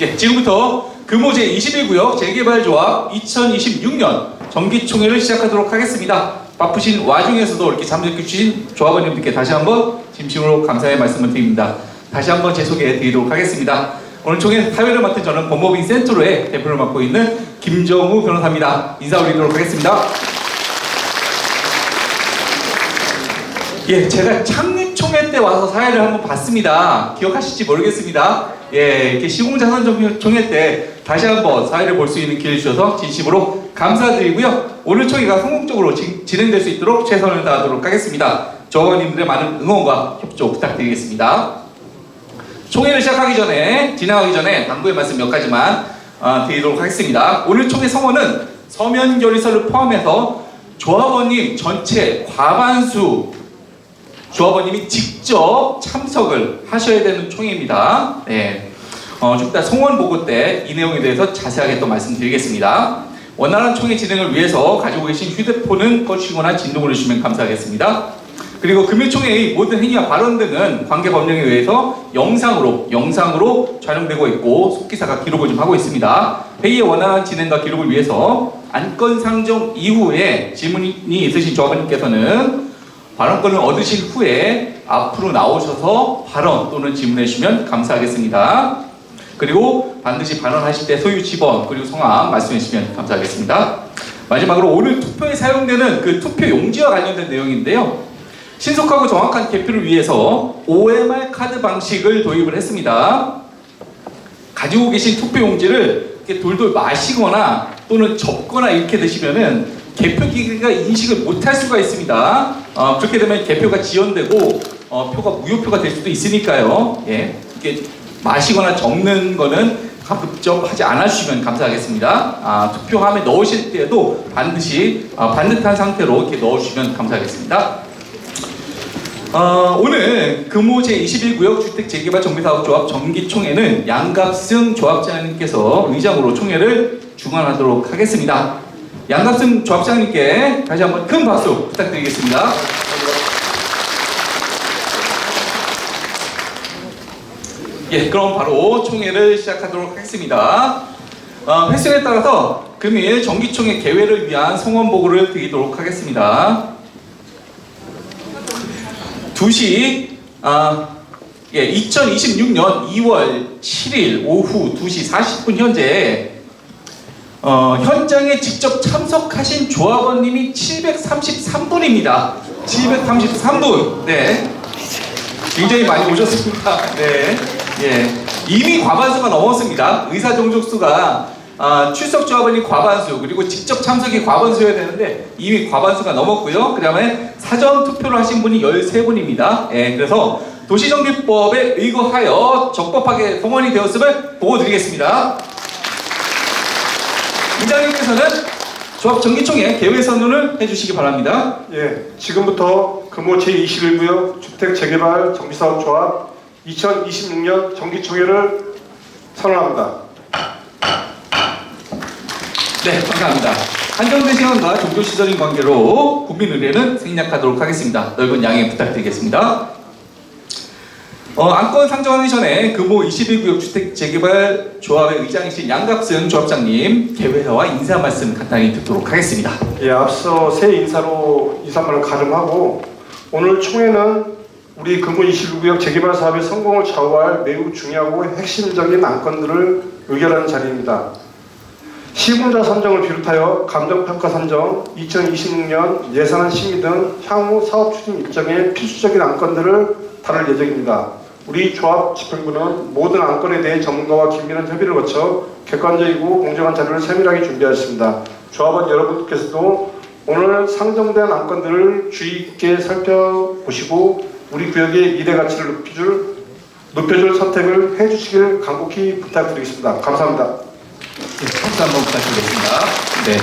예, 지금부터 금호 제21구역 재개발조합 2026년 정기총회를 시작하도록 하겠습니다. 바쁘신 와중에서도 이렇게 참석해주신 조합원님들께 다시 한번 진심으로 감사의 말씀을 드립니다. 다시 한번 제 소개해 드리도록 하겠습니다. 오늘 총회 사회를 맡은 저는 법무법인 센트로의 대표를 맡고 있는 김정우 변호사입니다. 인사 올리도록 하겠습니다. 예, 제가 창립총회 때 와서 사회를 한번 봤습니다. 기억하실지 모르겠습니다. 예, 이렇게 시공자산총회 때 다시 한번 사회를 볼 수 있는 기회를 주셔서 진심으로 감사드리고요. 오늘 총회가 성공적으로 진행될 수 있도록 최선을 다하도록 하겠습니다. 조합원님들의 많은 응원과 협조 부탁드리겠습니다. 총회를 진행하기 전에 당부의 말씀 몇 가지만 드리도록 하겠습니다. 오늘 총회 성원은 서면 결의서를 포함해서 조합원님 전체 과반수 조합원님이 직접 참석을 하셔야 되는 총회입니다. 네. 좀 이따 송원 보고 때 이 내용에 대해서 자세하게 또 말씀드리겠습니다. 원활한 총회 진행을 위해서 가지고 계신 휴대폰은 꺼주시거나 진동을 해주시면 감사하겠습니다. 그리고 금요총회의 모든 행위와 발언 등은 관계 법령에 의해서 영상으로 촬영되고 있고 속기사가 기록을 좀 하고 있습니다. 회의의 원활한 진행과 기록을 위해서 안건 상정 이후에 질문이 있으신 조합원님께서는 발언권을 얻으신 후에 앞으로 나오셔서 발언 또는 질문해 주시면 감사하겠습니다. 그리고 반드시 발언하실 때 소유 지번 그리고 성함 말씀해 주시면 감사하겠습니다. 마지막으로 오늘 투표에 사용되는 그 투표 용지와 관련된 내용인데요. 신속하고 정확한 개표를 위해서 OMR 카드 방식을 도입을 했습니다. 가지고 계신 투표 용지를 이렇게 돌돌 마시거나 또는 접거나 이렇게 되시면은 개표 기계가 인식을 못할 수가 있습니다. 그렇게 되면 개표가 지연되고 표가 무효표가 될 수도 있으니까요. 예, 이렇게 마시거나 적는 거는 가급적 하지 않아주시면 감사하겠습니다. 투표함에 넣으실 때도 반드시 반듯한 상태로 이렇게 넣어주시면 감사하겠습니다. 오늘 금호 제21구역 주택재개발정비사업조합 정기총회는 양갑승 조합장님께서 의장으로 총회를 주관하도록 하겠습니다. 양갑승 조합장님께 다시 한번 큰 박수 부탁드리겠습니다. 예, 그럼 바로 총회를 시작하도록 하겠습니다. 횟수에 따라서 금일 정기총회 개회를 위한 송원 보고를 드리도록 하겠습니다. 2시 2026년 2월 7일 오후 2시 40분 현재 현장에 직접 참석하신 조합원님이 733분입니다. 733분. 네. 굉장히 많이 오셨습니다. 네. 예. 이미 과반수가 넘었습니다. 의사 종족수가 출석 조합원이 과반수 그리고 직접 참석이 과반수여야 되는데 이미 과반수가 넘었고요. 그 다음에 사전 투표를 하신 분이 13분입니다. 예. 그래서 도시정비법에 의거하여 적법하게 송원이 되었음을 보고드리겠습니다. 의장님께서는 조합 정기총회 개회 선언을 해주시기 바랍니다. 예, 지금부터 금호 제21구역 주택재개발 정비사업조합 2026년 정기총회를 선언합니다. 네, 감사합니다. 한정된 시간과 종교시설인 관계로 국민 의뢰는 생략하도록 하겠습니다. 넓은 양해 부탁드리겠습니다. 안건 상정하기 전에 금호 21구역 주택재개발조합의 의장이신 양갑승 조합장님 개회사와 인사 말씀 간단히 듣도록 하겠습니다. 예, 앞서 새 인사로 인사말을 가름하고 오늘 총회는 우리 금호 21구역 재개발 사업의 성공을 좌우할 매우 중요하고 핵심적인 안건들을 의결하는 자리입니다. 시공자 선정을 비롯하여 감정평가 선정, 2026년 예산안 심의 등 향후 사업 추진 일정의 필수적인 안건들을 다룰 예정입니다. 우리 조합 집행부는 모든 안건에 대해 전문가와 긴밀한 협의를 거쳐 객관적이고 공정한 자료를 세밀하게 준비하였습니다. 조합원 여러분께서도 오늘 상정된 안건들을 주의 깊게 살펴보시고 우리 구역의 미래 가치를 높여줄 선택을 해주시길 간곡히 부탁드리겠습니다. 감사합니다. 네, 박수 한번 부탁드리겠습니다. 네.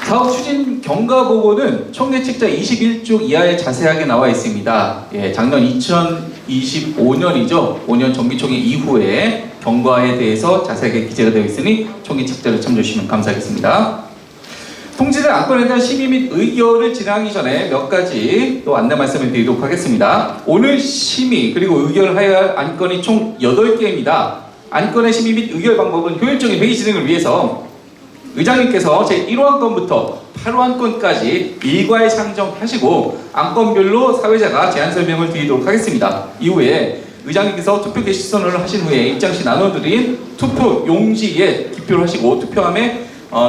사업 추진 경과 보고는 총회 책자 21쪽 이하에 자세하게 나와 있습니다. 예, 작년 2025년이죠. 5년 정기총회 이후에 경과에 대해서 자세하게 기재가 되어 있으니 총회 책자를 참조해 주시면 감사하겠습니다. 통지된 안건에 대한 심의 및 의결을 진행하기 전에 몇 가지 또 안내 말씀을 드리도록 하겠습니다. 오늘 심의 그리고 의결하여야 할 안건이 총 8개입니다. 안건의 심의 및 의결 방법은 효율적인 회의 진행을 위해서 의장님께서 제1호안건부터 8호안건까지 일괄 상정하시고 안건별로 사회자가 제안 설명을 드리도록 하겠습니다. 이후에 의장님께서 투표 개시 선언을 하신 후에 입장 시 나눠드린 투표 용지에 기표를 하시고 투표함에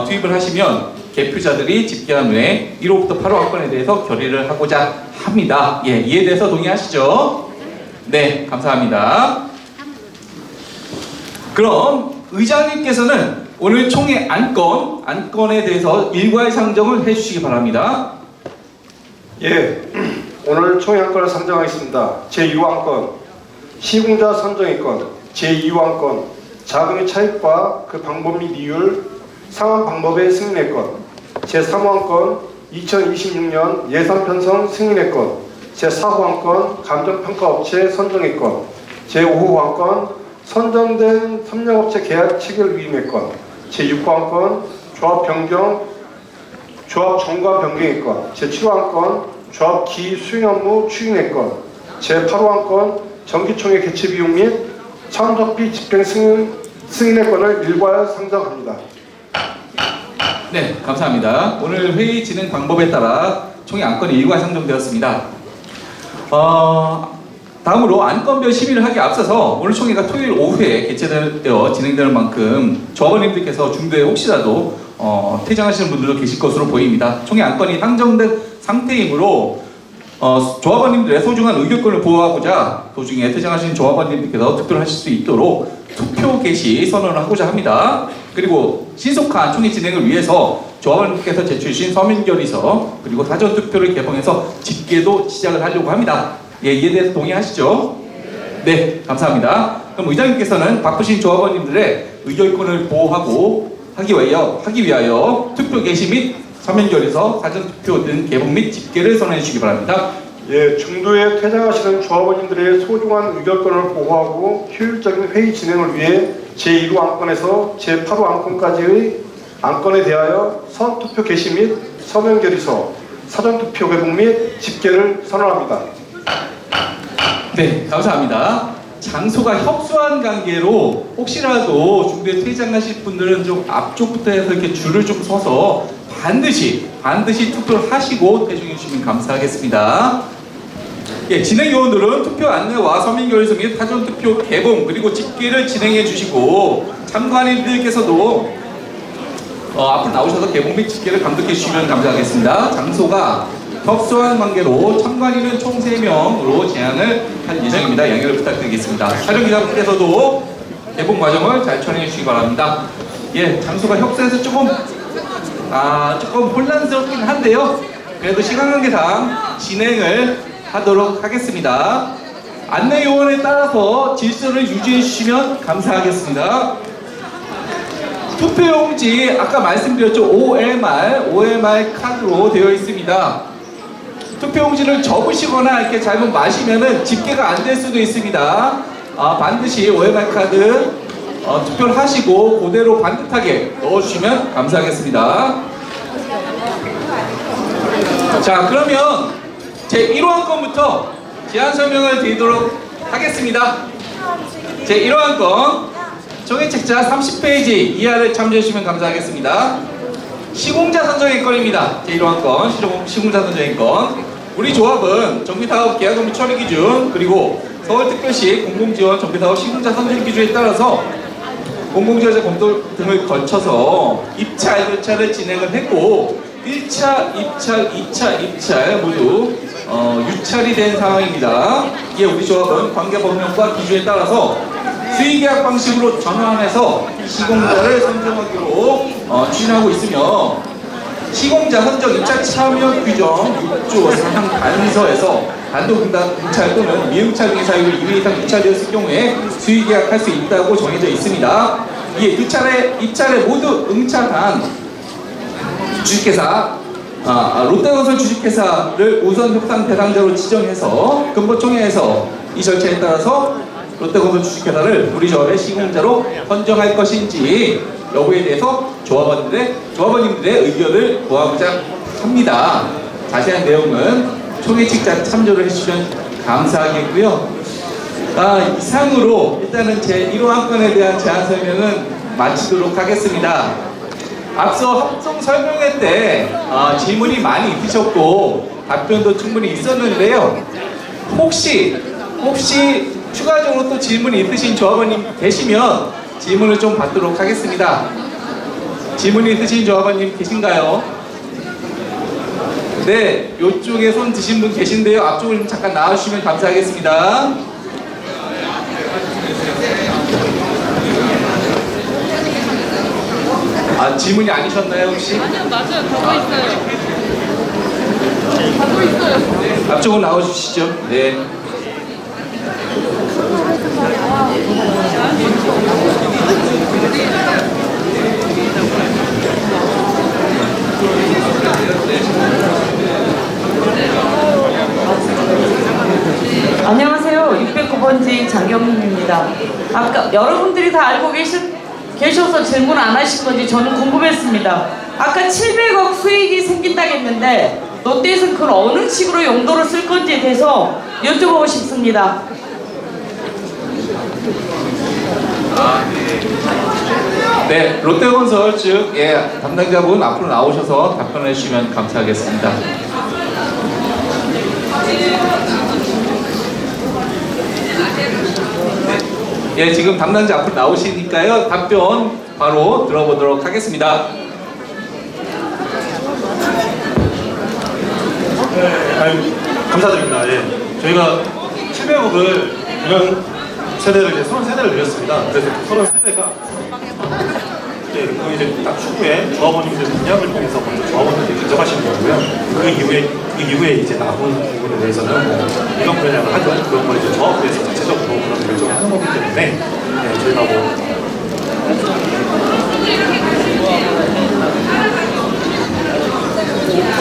투입을 하시면 개표자들이 집계한 후에 1호부터 8호 안건에 대해서 결의를 하고자 합니다. 예, 이에 대해서 동의하시죠? 네, 감사합니다. 그럼 의장님께서는 오늘 총회 안건에 대해서 일괄 상정을 해주시기 바랍니다. 예, 오늘 총회 안건을 상정하겠습니다. 제1호 안건, 시공자 선정의 건, 제2호 안건, 자금의 차입과 그 방법 및 이율, 상환 방법의 승인의 건, 제3호 안건, 2026년 예산 편성 승인의 건, 제4호 안건, 감정평가업체 선정의 건, 제5호 안건, 선정된 협력업체 계약 체결 위임의 건, 제6호 안건, 조합 변경, 조합 정관 변경의 건, 제7호 안건, 조합 기 수행 업무 추진의 건, 제8호 안건, 정기총회 개최 비용 및 참석비 집행 승인의 건을 일괄 상정합니다. 네, 감사합니다. 오늘 회의 진행 방법에 따라 총회 안건이 일괄 상정되었습니다. 다음으로 안건별 심의를 하기에 앞서서 오늘 총회가 토요일 오후에 개최되어 진행되는 만큼 조합원님들께서 중도에 혹시라도 퇴장하시는 분들도 계실 것으로 보입니다. 총회 안건이 상정된 상태이므로 조합원님들의 소중한 의결권을 보호하고자 도중에 퇴장하신 조합원님들께서 투표를 하실 수 있도록 투표 개시 선언을 하고자 합니다. 그리고 신속한 총회 진행을 위해서 조합원님께서 제출하신 서면결의서 그리고 사전투표를 개봉해서 집계도 시작을 하려고 합니다. 예, 이에 대해서 동의하시죠? 네, 감사합니다. 그럼 의장님께서는 바쁘신 조합원님들의 의결권을 하기 위하여 투표 개시 및 서면결의서, 사전투표 등 개봉 및 집계를 선언해 주시기 바랍니다. 예, 중도에 퇴장하시는 조합원님들의 소중한 의결권을 보호하고 효율적인 회의 진행을 위해 제1호 안건에서 제8호 안건까지의 안건에 대하여 선투표 개시 및 서면결의서, 사전투표 개봉 및 집계를 선언합니다. 네, 감사합니다. 장소가 협소한 관계로 혹시라도 중도에 퇴장하실 분들은 좀 앞쪽부터 해서 이렇게 줄을 좀 서서 반드시 투표를 하시고 퇴장해 주시면 감사하겠습니다. 예, 진행 요원들은 투표 안내와 서면결의서 및 사전투표 개봉 그리고 집계를 진행해 주시고 참관인들께서도 앞으로 나오셔서 개봉 및 집계를 감독해 주시면 감사하겠습니다. 장소가 협소한 관계로 참관인은 총 3명으로 제한을 할 예정입니다. 양해를 부탁드리겠습니다. 촬영기자분께서도 개봉 과정을 잘 촬영해 주시기 바랍니다. 예, 장소가 협소해서 조금 혼란스럽긴 한데요. 그래도 시간 관계상 진행을 하도록 하겠습니다. 안내 요원에 따라서 질서를 유지해 주시면 감사하겠습니다. 투표용지 아까 말씀드렸죠. OMR 카드로 되어 있습니다. 투표용지를 접으시거나 이렇게 잘못 마시면은 집계가 안 될 수도 있습니다. 반드시 OMR 카드 투표를 하시고 그대로 반듯하게 넣어주시면 감사하겠습니다. 자, 그러면 제1호 안건부터 제안 설명을 드리도록 하겠습니다. 제1호 안건 총회책자 30페이지 이하를 참조해 주시면 감사하겠습니다. 시공자 선정의 건입니다. 제1호 안건 시공자 선정의 건. 우리 조합은 정비사업 계약업 및 처리 기준 그리고 서울특별시 공공지원 정비사업 시공자 선정 기준에 따라서 공공지원자 검토 등을 거쳐서 입찰 진행을 했고 1차, 입찰 모두 유찰이 된 상황입니다. 이에 우리 조합은 관계법령과 기준에 따라서 수의계약 방식으로 전환해서 시공자를 선정하기로 추진하고 있으며 시공자 선정 입찰 참여 규정 6조 상향 단서에서 단독 응찰 또는 미응찰 등의 사유로 2회 이상 유찰되었을 경우에 수의계약할 수 있다고 정해져 있습니다. 이에 입찰에 모두 응찰한 주식회사 롯데건설 주식회사를 우선 협상 대상자로 지정해서 근본총회에서 이 절차에 따라서 롯데건설 주식회사를 우리 조합의 시공자로 선정할 것인지 여부에 대해서 조합원님들의 의견을 구하고자 합니다. 자세한 내용은 총회 책자 참조를 해주시면 감사하겠고요. 이상으로 일단은 제 1호 안건에 대한 제안 설명은 마치도록 하겠습니다. 앞서 합성 설명회 때 질문이 많이 있으셨고 답변도 충분히 있었는데요. 혹시 추가적으로 또 질문이 있으신 조합원님 계시면 질문을 좀 받도록 하겠습니다. 질문이 있으신 조합원님 계신가요? 네, 이쪽에 손 드신 분 계신데요. 앞쪽으로 좀 잠깐 나와주시면 감사하겠습니다. 질문이 아니셨나요 혹시? 아니요, 맞아요. 가고 있어요. 앞쪽으로 나와주시죠. 네. 안녕하세요. 609번지 장경림입니다. 아까 여러분들이 다 알고 계셔서 질문 안 하신 건지 저는 궁금했습니다. 아까 700억 수익이 생긴다고 했는데 롯데에서는 그걸 어느 식으로 용도로 쓸 건지에 대해서 여쭤보고 싶습니다. 네, 롯데건설 즉 담당자분 앞으로 나오셔서 답변해 주시면 감사하겠습니다. 지금 담당자 앞으로 나오시니까요. 답변 바로 들어보도록 하겠습니다. 감사드립니다. 저희가 700억을 운영 세대를 이제 33대를 늘렸습니다. 그래서 33대가 그 이제 딱 추후에 조합원님들 분양을 통해서 먼저 조합원들이 가져가시는 거고요. 그 이후에 이제 남은 부분에 대해서는 뭐 이런 분양을 하든 그런 걸 이제 조합부에서 자체적으로 그런 결정을 하는 거기 때문에 저희가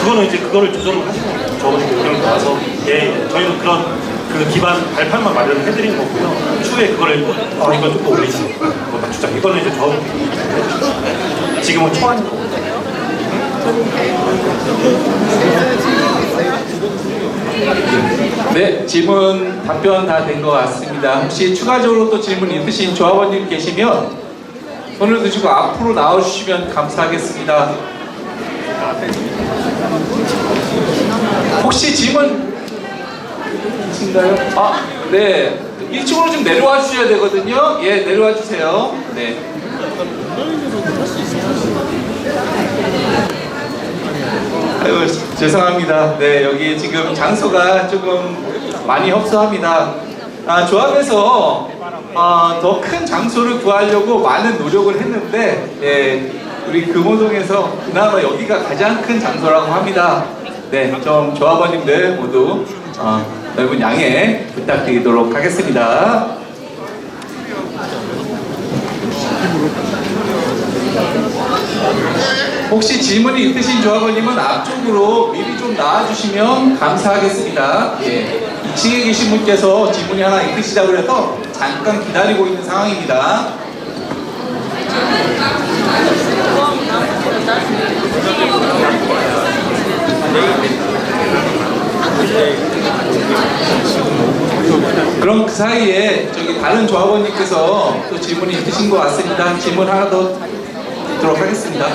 그거는 이제 그거를 조정을 하시는 거예요. 조합원님들 의견을 받아서 저희는 그런 그 기반 발판만 마련을 해드리는 거고요. 추후에 그거를 저희가 좀 더 올리시는 거 주장. 이거는 이제 조합원님들이 지금은 초안인 거고. 네, 질문 답변 다 된 것 같습니다. 혹시 추가적으로 또 질문 있으신 조합원님 계시면 손을 드시고 앞으로 나와주시면 감사하겠습니다. 혹시 질문 있으신가요? 네. 이쪽으로 좀 내려와 주셔야 되거든요. 내려와 주세요. 네. 아유, 죄송합니다. 네, 여기 지금 장소가 조금 많이 협소합니다. 조합에서 더 큰 장소를 구하려고 많은 노력을 했는데, 우리 금호동에서 그나마 여기가 가장 큰 장소라고 합니다. 네, 좀 조합원님들 모두 넓은 양해 부탁드리도록 하겠습니다. 혹시 질문이 있으신 조합원님은 앞쪽으로 미리 좀 나와주시면 감사하겠습니다. 2층에 계신 분께서 질문이 하나 있으시다고 해서 잠깐 기다리고 있는 상황입니다. 그럼 그 사이에 저기 다른 조합원님께서 또 질문이 있으신 것 같습니다. 질문 하나 더 듣도록 하겠습니다.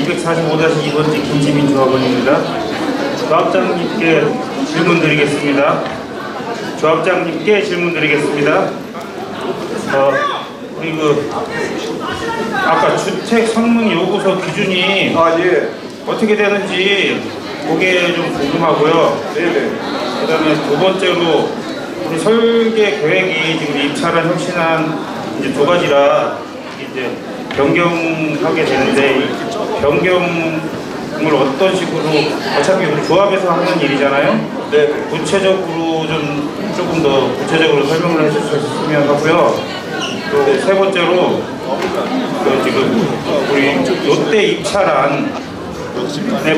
245-2번지 김지민 조합원입니다. 조합장님께 질문 드리겠습니다. 그리고 아까 주택 성능 요구서 기준이 어떻게 되는지 그게 좀 궁금하고요. 그다음에 두 번째로 우리 설계 계획이 지금 입찰한 혁신안 이제 두 가지라 이제 변경하게 되는데 이 변경을 어떤 식으로 어차피 우리 조합에서 하는 일이잖아요. 구체적으로 조금 더 구체적으로 설명을 해주셨으면 하고요. 또 세 번째로 지금 우리 롯데 입찰안에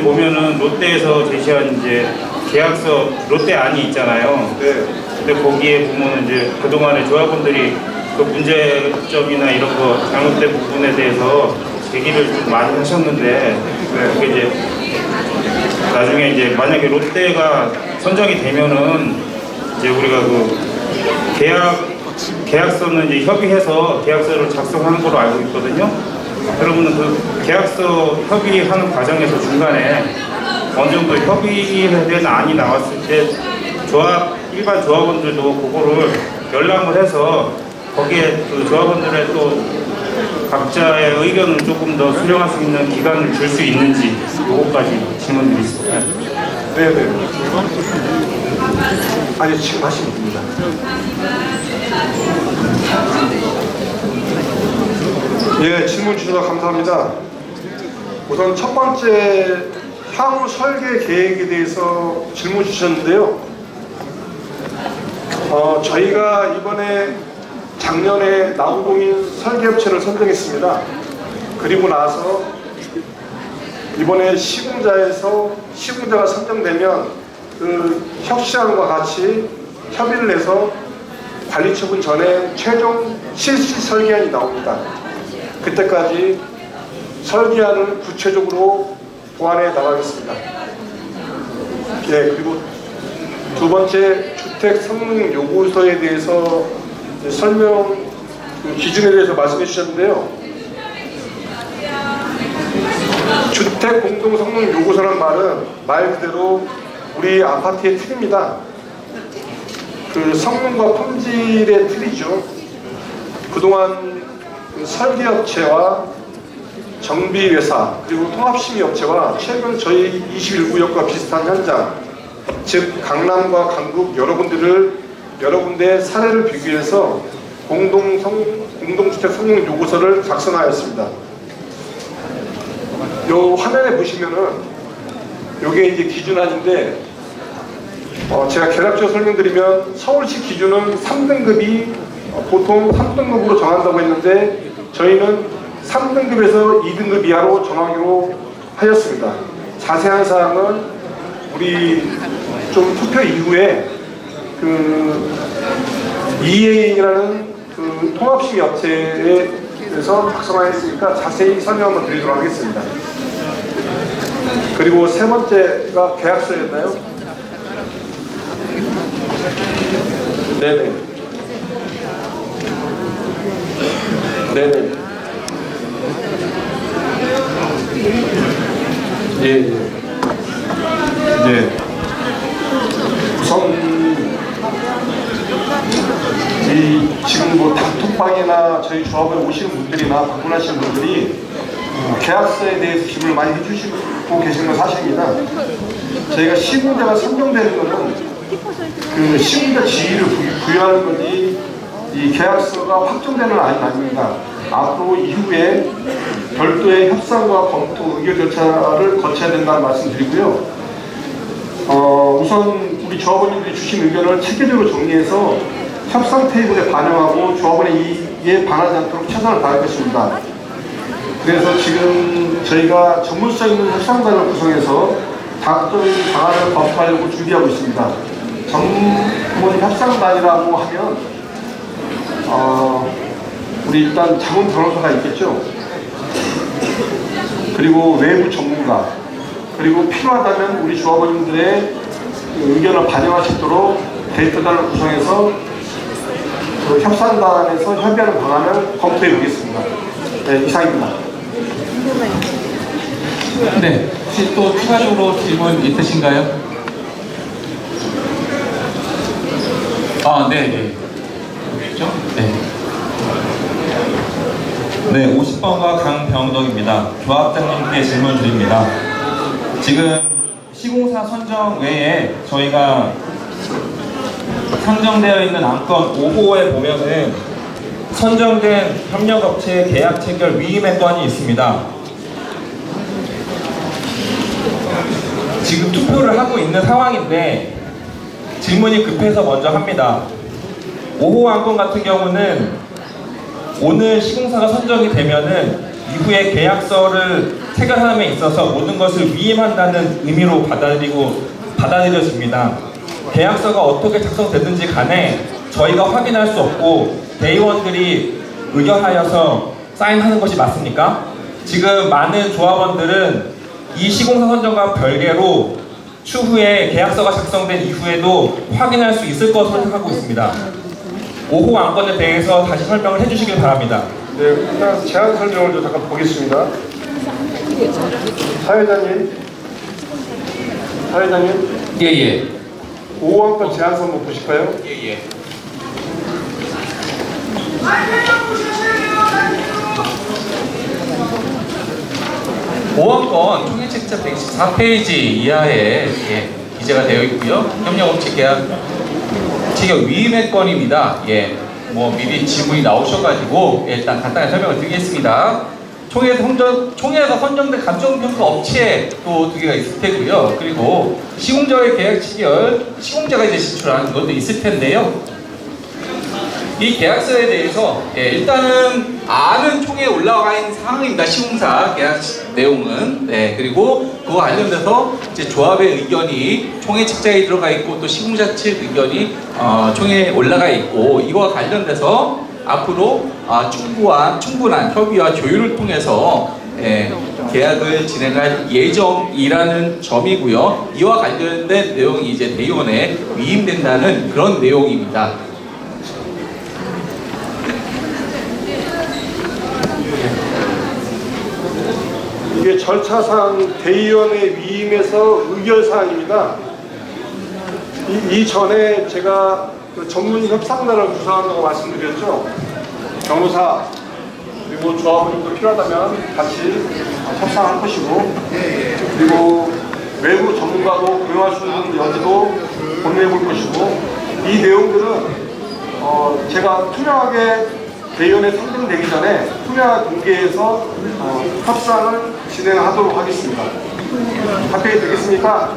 보면은 롯데에서 제시한 이제 계약서 롯데안이 있잖아요. 근데 거기에 보면 이제 그동안에 조합원들이 그 문제점이나 이런 거 잘못된 부분에 대해서 제기를 좀 많이 하셨는데 그게 이제 나중에 이제 만약에 롯데가 선정이 되면은 이제 우리가 그 계약서는 이제 협의해서 계약서를 작성하는 걸로 알고 있거든요. 그러면은 그 계약서 협의하는 과정에서 중간에 어느 정도 협의에 대한 안이 나왔을 때 일반 조합원들도 그거를 열람을 해서 거기에 그 조합원들의 또 각자의 의견을 조금 더 수렴할 수 있는 기간을 줄 수 있는지 요거까지 질문드리겠습니다. 네네. 아니 지금 하시면 됩니다. 예, 질문 주셔서 감사합니다. 우선 첫 번째 향후 설계 계획에 대해서 질문 주셨는데요. 저희가 이번에 작년에 나무공인 설계업체를 선정했습니다. 그리고 나서 이번에 시공자가 선정되면 그 협시안과 같이 협의를 해서 관리처분 전에 최종 실시 설계안이 나옵니다. 그때까지 설계안을 구체적으로 보완해 나가겠습니다. 예, 그리고 두 번째 주택 성능 요구서에 대해서 설명 기준에 대해서 말씀해 주셨는데요. 주택 공동 성능 요구서란 말은 말 그대로 우리 아파트의 틀입니다. 그 성능과 품질의 틀이죠. 그동안 그 설계업체와 정비회사 그리고 통합심의업체와 최근 저희 21구역과 비슷한 현장, 즉 강남과 강북 여러 군데 사례를 비교해서 공동주택 성능 요구서를 작성하였습니다. 요 화면에 보시면은 요게 이제 기준안인데 제가 개략적으로 설명드리면 서울시 기준은 3등급이 보통 3등급으로 정한다고 했는데 저희는 3등급에서 2등급 이하로 정하기로 하였습니다. 자세한 사항은 우리 좀 투표 이후에 그 EA라는 그 통합심의 업체에서 작성하였으니까 자세히 설명 한번 드리도록 하겠습니다. 그리고 세 번째가 계약서였나요? 네네. 네네. 예. 네. 우선 지금 뭐 단톡방이나 저희 조합에 오시는 분들이나 방문하시는 분들이 계약서에 대해서 질문을 많이 해주시고 계시는 건 사실입니다. 저희가 시공자가 선정되는 것은 그 시공자 지위를 부여하는 거지 이 계약서가 확정되는 아닙니다. 앞으로 이후에 별도의 협상과 검토, 의결 절차를 거쳐야 된다는 말씀 드리고요. 우선 우리 조합원님들이 주신 의견을 체계적으로 정리해서 협상 테이블에 반영하고 조합원의 이익에 반하지 않도록 최선을 다할 것입니다. 그래서 지금 저희가 전문성 있는 협상단을 구성해서 다각적인 방안을 검토하려고 준비하고 있습니다. 전문 협상단이라고 하면 우리 일단 자문 변호사가 있겠죠. 그리고 외부 전문가, 그리고 필요하다면 우리 조합원님들의 의견을 반영할 수 있도록 데이터단을 구성해서 그 협상단에서 협의하는 방안을 검토해 보겠습니다. 네, 이상입니다. 네, 혹시 또 추가적으로 질문 있으신가요? 네. 그렇죠? 네. 네, 50번가 강병덕입니다. 조합장님께 질문 드립니다. 지금 시공사 선정 외에 저희가 상정되어 있는 안건 5호에 보면은 선정된 협력업체의 계약 체결 위임의 건이 있습니다. 지금 투표를 하고 있는 상황인데 질문이 급해서 먼저 합니다. 5호 안건 같은 경우는 오늘 시공사가 선정이 되면은 이후에 계약서를 체결함에 있어서 모든 것을 위임한다는 의미로 받아들여집니다. 계약서가 어떻게 작성됐는지 간에 저희가 확인할 수 없고 대의원들이 의결하여서 사인하는 것이 맞습니까? 지금 많은 조합원들은 이 시공사 선정과 별개로 추후에 계약서가 작성된 이후에도 확인할 수 있을 것으로 생각하고 있습니다. 5호 안건에 대해서 다시 설명을 해주시길 바랍니다. 네, 일단 제안 설명을 좀 잠깐 보겠습니다. 사회자님, 예예. 5호안건 제안서 한번 보실까요? 예예. 보안권 총회책자 114페이지 이하에 기재가 되어 있고요. 협력업체 계약 체결 위임의 건입니다. 뭐 미리 질문이 나오셔가지고 일단 간단히 설명을 드리겠습니다. 총회에서 선정된 감정평가 업체 또 2개가 있을 테고요. 그리고 시공자의 계약 체결, 시공자가 이제 제출한 것도 있을 텐데요. 이 계약서에 대해서 일단은 아는 총회에 올라와 있는 상황입니다. 시공사 계약 내용은. 그리고 그거 관련돼서 이제 조합의 의견이 총회 책자에 들어가 있고 또 시공자 측 의견이 총회에 올라가 있고 이거와 관련돼서 앞으로 충분한 협의와 조율을 통해서 계약을 진행할 예정이라는 점이고요. 이와 관련된 내용이 이제 대의원에 위임된다는 그런 내용입니다. 이게 절차상 대의원의 위임에서 의결사항입니다. 이전에 제가 그 전문 협상단을 구성한다고 말씀드렸죠. 변호사 그리고 조합원님도 필요하다면 같이 협상할 것이고, 그리고 외부 전문가도 고용할 수 있는 여지도 고민해 볼 것이고, 이 내용들은 제가 투명하게 대의원에 선정되기 전에 투명하게 공개해서 협상을 진행하도록 하겠습니다. 답변이 되겠습니까?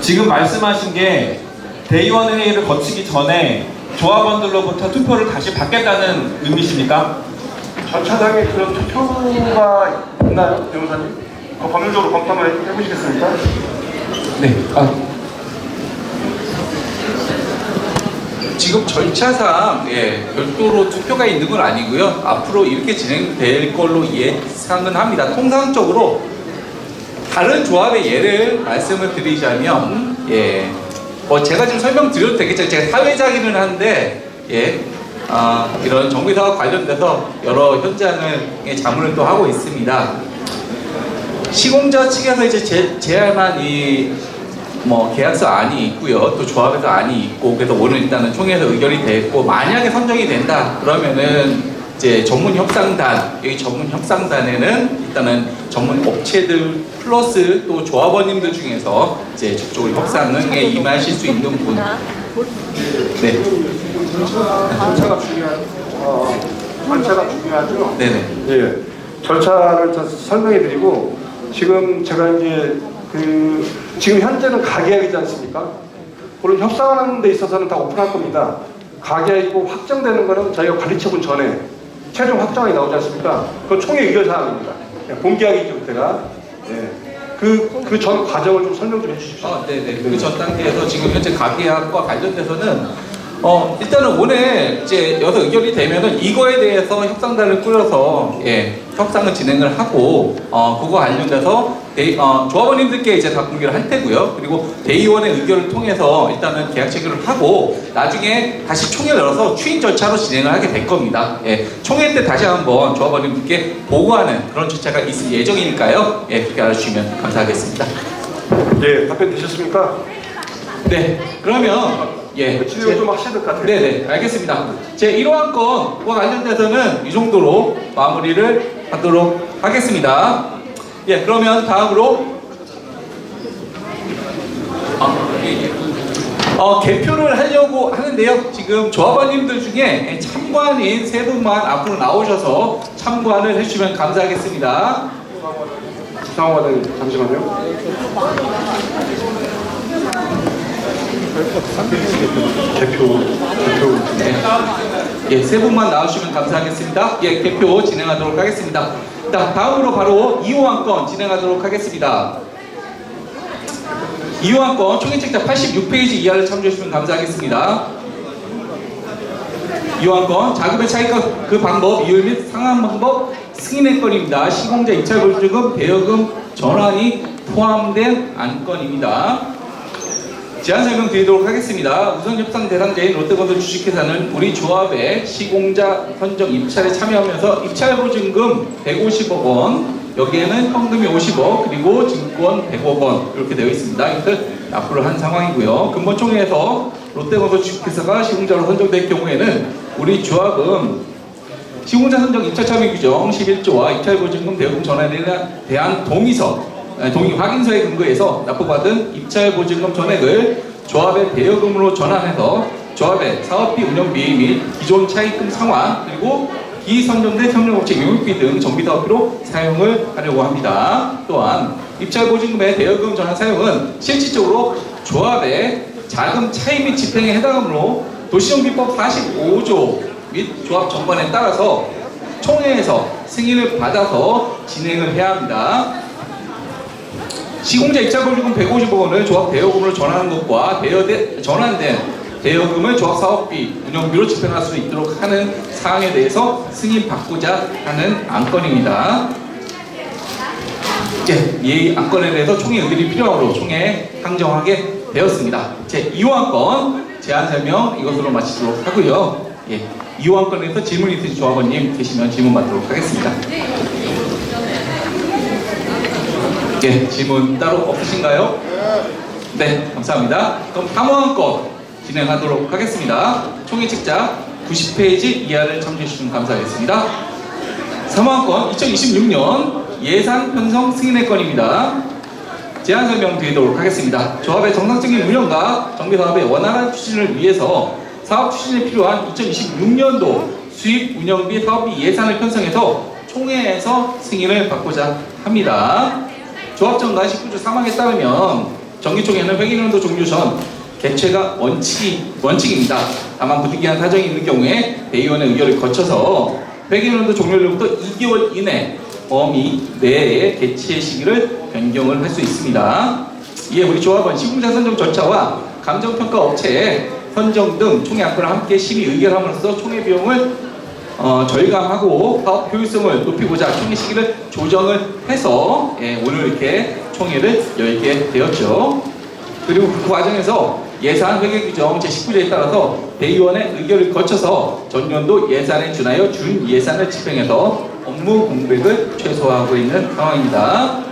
지금 말씀하신 게 대의원 회의를 거치기 전에 조합원들로부터 투표를 다시 받겠다는 의미십니까? 절차상에 그런 투표가 있나요, 변호사님? 법률적으로 검토 한번 해보시겠습니까? 네. 지금 절차상 별도로 투표가 있는 건 아니고요. 앞으로 이렇게 진행될 걸로 예상은 합니다. 통상적으로 다른 조합의 예를 말씀을 드리자면 뭐 제가 지금 설명드려도 되겠죠. 제가 사회자기는 한데 이런 정비사와 관련돼서 여러 현장을 자문을 또 하고 있습니다. 시공자 측에서 이제 제안한 이 계약서 안이 있고요. 또 조합에서 안이 있고, 그래서 오늘 일단은 총회에서 의결이 됐고, 만약에 선정이 된다 그러면은 이제 전문 협상단, 여기 전문 협상단에는 일단은 전문 업체들 플러스 또 조합원님들 중에서 이제 적극적으로 협상에 임하실 수 있는 분. 네. 절차가 중요하죠. 네네. 예. 절차를 설명해드리고, 지금 제가 이제 지금 현재는 가계약이지 않습니까? 그런 협상하는 데 있어서는 다 오픈할 겁니다. 가계약이고 확정되는 거는 저희가 관리처분 전에 최종 확정이 나오지 않습니까? 그건 총회 의결 사항입니다. 본계약이죠, 그때가. 그 전 과정을 좀 설명 좀 해주십시오. 네네. 그 전 단계에서 지금 현재 가계약과 관련돼서는 일단은 오늘 이제 여기서 의결이 되면은 이거에 대해서 협상단을 꾸려서 협상을 진행을 하고 그거 관련돼서 조합원님들께 이제 다 공개를 할 테고요. 그리고 대의원의 의결을 통해서 일단은 계약 체결을 하고 나중에 다시 총회를 열어서 추인 절차로 진행을 하게 될 겁니다. 총회 때 다시 한번 조합원님들께 보고하는 그런 절차가 있을 예정이니까요. 그렇게 알아주시면 감사하겠습니다. 예, 답변 되셨습니까? 네, 그러면 진행 좀 하셔야 될 것 같아요. 네네, 알겠습니다. 제 1호 건과 관련돼서는 이 정도로 마무리를 하도록 하겠습니다. 그러면 다음으로 개표를 하려고 하는데요. 지금 조합원님들 중에 참관인 3분만 앞으로 나오셔서 참관을 해주시면 감사하겠습니다. 상황과장님, 잠시만요. 개표. 네. 3분만 나오시면 감사하겠습니다. 개표 진행하도록 하겠습니다. 다음으로 바로 2호 건 진행하도록 하겠습니다. 2호 건 총회책자 86페이지 이하를 참조해 주시면 감사하겠습니다. 2호 건 자금의 차이가 그 방법, 이율 및 상환 방법, 승인의 건입니다. 시공자 입찰 보증금, 대여금 전환이 포함된 안건입니다. 제안 설명 드리도록 하겠습니다. 우선 협상 대상자인 롯데건설 주식회사는 우리 조합의 시공자 선정 입찰에 참여하면서 입찰 보증금 150억 원, 여기에는 현금이 50억, 그리고 증권 100억 원 이렇게 되어 있습니다. 이것을 납부를 한 상황이고요. 근본총회에서 롯데건설 주식회사가 시공자로 선정될 경우에는 우리 조합은 시공자 선정 입찰 참여 규정 11조와 입찰 보증금 대여금 전환에 대한 동의 확인서에 근거해서 납부받은 입찰 보증금 전액을 조합의 대여금으로 전환해서 조합의 사업비 운영비 및 기존 차입금 상환, 그리고 비선정된 협력업체 용역비 등 정비사업비로 사용을 하려고 합니다. 또한 입찰 보증금의 대여금 전환 사용은 실질적으로 조합의 자금 차입 및 집행에 해당하므로 도시정비법 45조 및 조합 정관에 따라서 총회에서 승인을 받아서 진행을 해야 합니다. 시공자 입찰 보증금 150억 원을 조합 대여금으로 전환하는 것과 전환된 대여금을 조합 사업비, 운영비로 집행할 수 있도록 하는 사항에 대해서 승인받고자 하는 안건입니다. 이 안건에 대해서 총회 의결이 필요하므로 총회에 상정하게 되었습니다. 제2호 안건 제안 설명 이것으로 마치도록 하고요. 2호 안건에서 질문 있으신 조합원님 계시면 질문 받도록 하겠습니다. 질문 따로 없으신가요? 네, 감사합니다. 그럼 3호 안건 진행하도록 하겠습니다. 총회 책자 90페이지 이하를 참조해 주시면 감사하겠습니다. 3호 안건 2026년 예산 편성 승인의 건입니다. 제안 설명 드리도록 하겠습니다. 조합의 정상적인 운영과 정비사업의 원활한 추진을 위해서 사업 추진에 필요한 2026년도 수입 운영비 사업비 예산을 편성해서 총회에서 승인을 받고자 합니다. 조합정관 19조 3항에 따르면 정기총회는 회계연도 종료 전 개최가 원칙입니다. 다만 부득이한 사정이 있는 경우에 대의원의 의결을 거쳐서 회계연도 종료일로부터 2개월 이내 범위 내에 개최 시기를 변경을 할 수 있습니다. 이에 우리 조합은 시공자 선정 절차와 감정평가 업체 선정 등 총회 안건을 함께 심의 의결함으로써 총회 비용을 절감하고 사업 효율성을 높이고자 총회 시기를 조정을 해서 오늘 이렇게 총회를 열게 되었죠. 그리고 그 과정에서 예산 회계 규정 제19조에 따라서 대의원의 의결을 거쳐서 전년도 예산에 준하여 준 예산을 집행해서 업무 공백을 최소화하고 있는 상황입니다.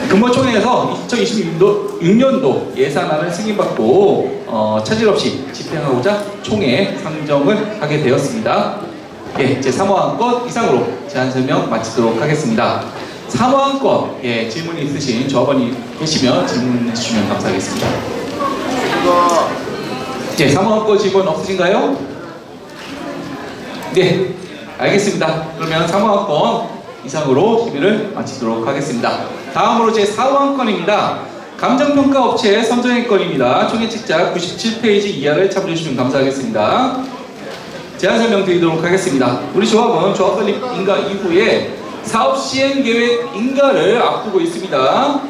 근본총회에서 2026년도 예산안을 승인받고 차질 없이 집행하고자 총회에 상정을 하게 되었습니다. 제 3호 안건 이상으로 제안 설명 마치도록 하겠습니다. 3호 안건 질문이 있으신 조합원이 계시면 질문해 주시면 감사하겠습니다. 3호 안건 질문 없으신가요? 네, 알겠습니다. 그러면 3호 안건 이상으로 시비를 마치도록 하겠습니다. 다음으로 제 4호 안건입니다. 감정평가 업체 선정의 건입니다. 총회 책자 97페이지 이하를 참조해 주시면 감사하겠습니다. 제안 설명 드리도록 하겠습니다. 우리 조합은 조합 설립 인가 이후에 사업 시행 계획 인가를 앞두고 있습니다.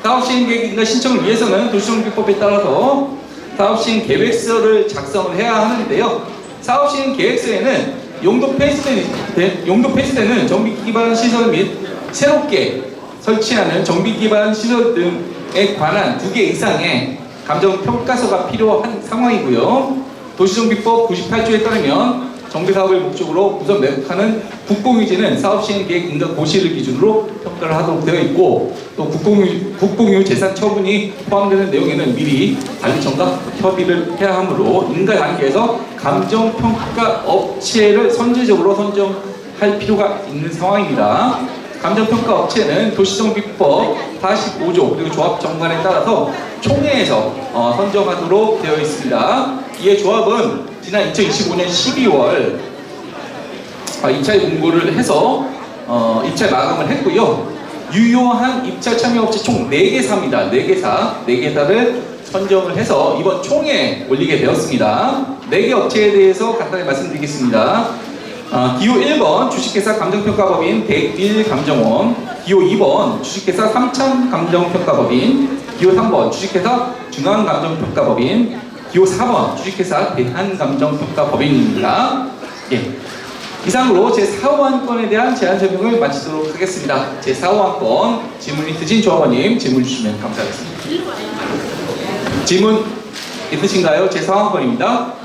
사업 시행 계획 인가 신청을 위해서는 도시정비법에 따라서 사업 시행 계획서를 작성을 해야 하는데요. 사업 시행 계획서에는 용도 폐쇄되는 정비 기반 시설 및 새롭게 설치하는 정비 기반 시설 등에 관한 2개 이상의 감정평가서가 필요한 상황이고요. 도시정비법 98조에 따르면 정비사업을 목적으로 우선 매각하는 국공유지는 사업시행계획 인가 고시를 기준으로 평가를 하도록 되어 있고, 또 국공유 재산 처분이 포함되는 내용에는 미리 관리청과 협의를 해야 하므로 인가 단계에서 감정평가 업체를 선제적으로 선정할 필요가 있는 상황입니다. 감정평가 업체는 도시정비법 45조 그리고 조합정관에 따라서 총회에서 선정하도록 되어 있습니다. 이에 조합은 지난 2025년 12월 입찰 공고를 해서 입찰 마감을 했고요. 유효한 입찰 참여업체 총 4개사입니다. 4개사를 선정을 해서 이번 총회에 올리게 되었습니다. 4개 업체에 대해서 간단히 말씀드리겠습니다. 기호 1번 주식회사 감정평가법인 대일감정원, 기호 2번 주식회사 삼천감정평가법인, 기호 3번 주식회사 중앙감정평가법인, 기호 4번 주식회사 대한감정평가법인입니다. 이상으로 제4호안건에 대한 제안 설명을 마치도록 하겠습니다. 제4호안건 질문 있으신 조합원님 질문 주시면 감사하겠습니다. 질문 있으신가요? 제4호안건입니다.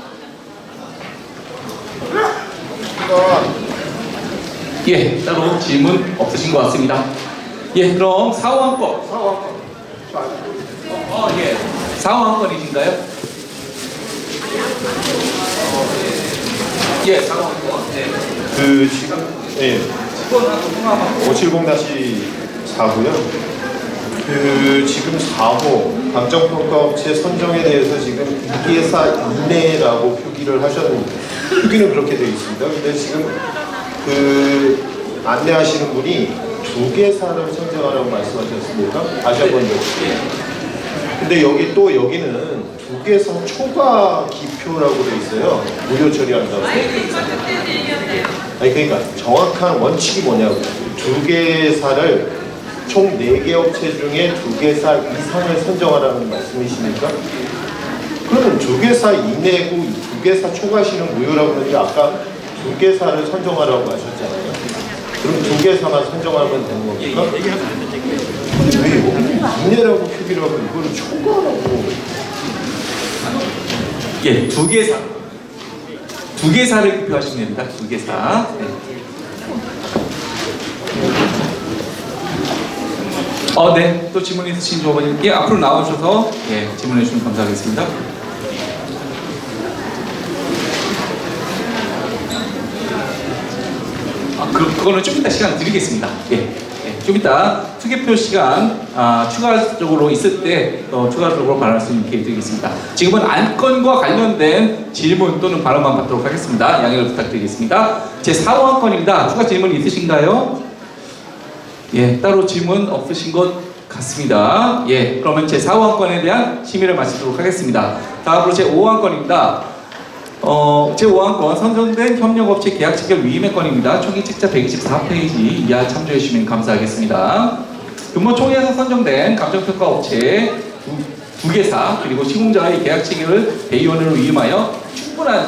예, 따로 질문 없으신 것 같습니다. 예, 그럼 4호안건. 예. 4호안건이신가요? 예, 4호안건. 네. 그 지금 예. 570-4고요. 그 지금 4호 감정평가업체 선정에 대해서 지금 2개사 이내라고 표기를 하셨는데 표기는 그렇게 되어 있습니다. 근데 지금 그 안내하시는 분이 2개사를 선정하라고 말씀하셨습니까? 다시 한번 여쭤볼게요. 근데 여기는 2개사 초과 기표라고 되어 있어요. 무료 처리한다고. 아니 그러니까 정확한 원칙이 뭐냐고. 2개사를 총 4개 업체 중에 2개사 이상을 선정하라는 말씀이십니까? 그러면 2개사 이내고 2개사 초과시는 무효라고 하는데 아까 2개사를 선정하라고 하셨잖아요. 그럼 2개사만 선정하면 되는 겁니까? 근데 왜 여기 이내라고 표기를 하고 이거를 초과라고? 예, 2개사. 2개사를 기표하시면 됩니다. 2개사. 네. 네. 또 질문 있으신 조합원님, 예, 앞으로 나와주셔서 예, 질문해 주시면 감사하겠습니다. 그거는 좀 이따 시간 드리겠습니다. 예. 좀 이따 투개표 시간 추가적으로 있을 때 추가적으로 발언할 수 있게 드리겠습니다. 지금은 안건과 관련된 질문 또는 발언만 받도록 하겠습니다. 양해를 부탁드리겠습니다. 제4호 안건입니다. 추가 질문 있으신가요? 예, 따로 질문 없으신 것 같습니다. 예, 그러면 제4호 안건에 대한 심의를 마치도록 하겠습니다. 다음으로 제5호 안건입니다. 제5항권 선정된 협력업체 계약 체결 위임의 건입니다. 총회 책자 124페이지 이하 참조해 주시면 감사하겠습니다. 금호총회에서 선정된 감정평가업체 2개사 그리고 시공자의 계약 체결을 대의원으로 위임하여 충분한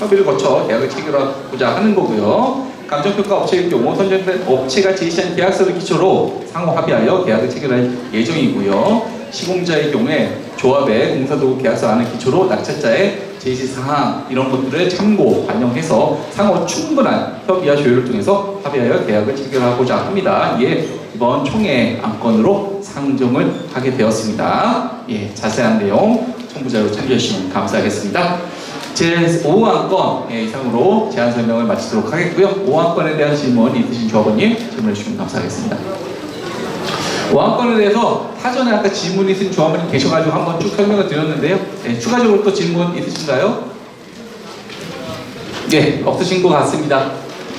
협의를 거쳐 계약을 체결하고자 하는 거고요. 감정평가업체의 경우 선정된 업체가 제시한 계약서를 기초로 상호 합의하여 계약을 체결할 예정이고요. 시공자의 경우에 조합의 공사도구 계약서안을 기초로 낙찰자의 제시사항 이런 것들을 참고 반영해서 상호 충분한 협의와 조율을 통해서 합의하여 계약을 체결하고자 합니다. 예, 이번 총회 안건으로 상정을 하게 되었습니다. 예, 자세한 내용 첨부자료 참조해 주시면 감사하겠습니다. 제5호 안건 이상으로 제안 설명을 마치도록 하겠고요. 5호 안건에 대한 질문 있으신 조합원님 질문해 주시면 감사하겠습니다. 5항건에 대해서 사전에 아까 질문 있으신 조합원님 계셔가지고 한번 쭉 설명을 드렸는데요. 네, 추가적으로 또 질문 있으신가요? 예, 없으신 것 같습니다.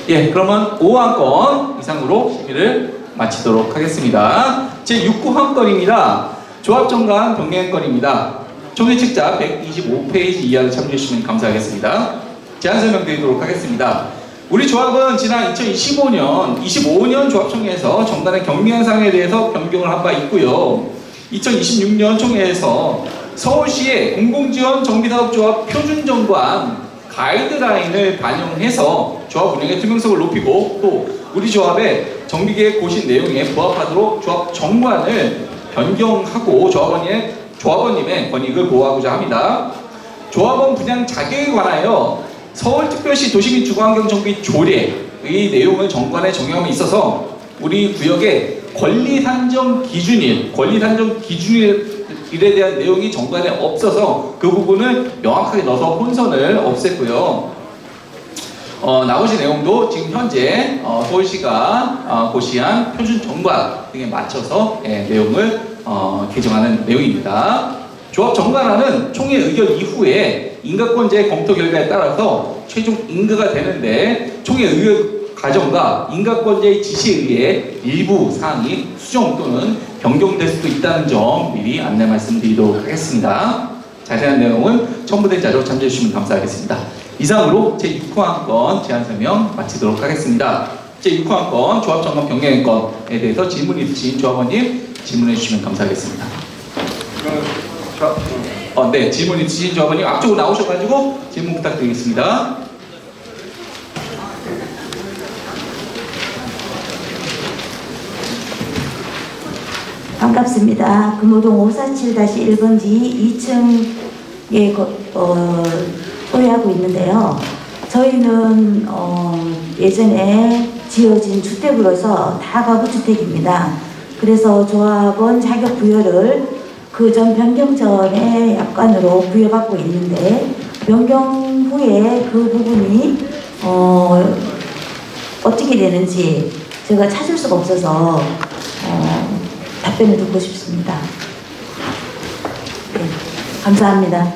예, 그러면 5항건 이상으로 심의를 마치도록 하겠습니다. 제6호항건입니다. 조합정관 병행건입니다. 총회 책자 125페이지 이하를 참조해 주시면 감사하겠습니다. 제안 설명드리도록 하겠습니다. 우리 조합은 지난 2025년 조합총회에서 정단의 경미현상에 대해서 변경을 한 바 있고요. 2026년 총회에서 서울시의 공공지원 정비사업조합 표준정관 가이드라인을 반영해서 조합 운영의 투명성을 높이고 또 우리 조합의 정비계획 고시 내용에 부합하도록 조합 정관을 변경하고 조합원님의 권익을 보호하고자 합니다. 조합원 분양 자격에 관하여 서울특별시 도시및 주거환경정비 조례의 내용을 정관에 정형함에 있어서 우리 구역의 권리산정 기준일에 대한 내용이 정관에 없어서 그 부분을 명확하게 넣어서 혼선을 없앴고요. 나머지 내용도 지금 현재 서울시가 고시한 표준 정관 등에 맞춰서 내용을 개정하는 내용입니다. 조합 정관안은 총회 의결 이후에 인가권자의 검토 결과에 따라서 최종 인가가 되는데 총회 의결 과정과 인가권자의 지시에 의해 일부 사항이 수정 또는 변경될 수도 있다는 점 미리 안내 말씀드리도록 하겠습니다. 자세한 내용은 첨부된 자료 참조해 주시면 감사하겠습니다. 이상으로 제6호항건 제안 설명 마치도록 하겠습니다. 제6호항건 조합정관 변경건에 대해서 질문 있으신 조합원님 질문해 주시면 감사하겠습니다. 네, 질문 있으신 조합원님 앞쪽으로 나오셔가지고 질문 부탁드리겠습니다. 반갑습니다. 금호동 547-1번지 2층에 소유하고 있는데요. 저희는 예전에 지어진 주택으로서 다 가구주택입니다. 그래서 조합원 자격 부여를 그 전 변경 전에 약관으로 부여받고 있는데 변경 후에 그 부분이 어떻게 되는지 제가 찾을 수가 없어서 답변을 듣고 싶습니다. 네, 감사합니다.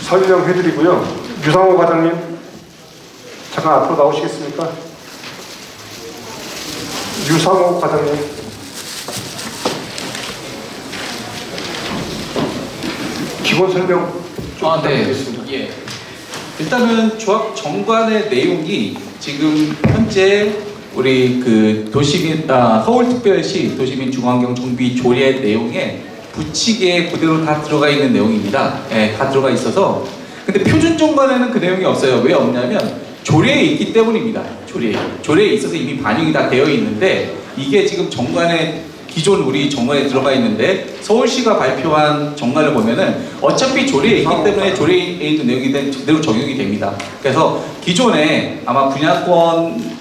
설명해드리고요. 유상호 과장님 잠깐 앞으로 나오시겠습니까? 유상호 과장님. 기본 설명 좀 부탁드리겠습니다. 예. 일단은 조합 정관의 내용이 지금 현재 우리 그 서울특별시 도시민 중환경 정비 조례 내용에 붙이게 그대로 다 들어가 있는 내용입니다. 예, 다 들어가 있어서. 근데 표준 정관에는 그 내용이 없어요. 왜 없냐면 조례에 있기 때문입니다. 조례에 있어서 이미 반영이 다 되어 있는데 이게 지금 정관에 기존 우리 정관에 들어가 있는데 서울시가 발표한 정관을 보면은 어차피 조례에 있기 때문에 조례에 있는 내용이 그대로 적용이 됩니다. 그래서 기존에 아마 분양권을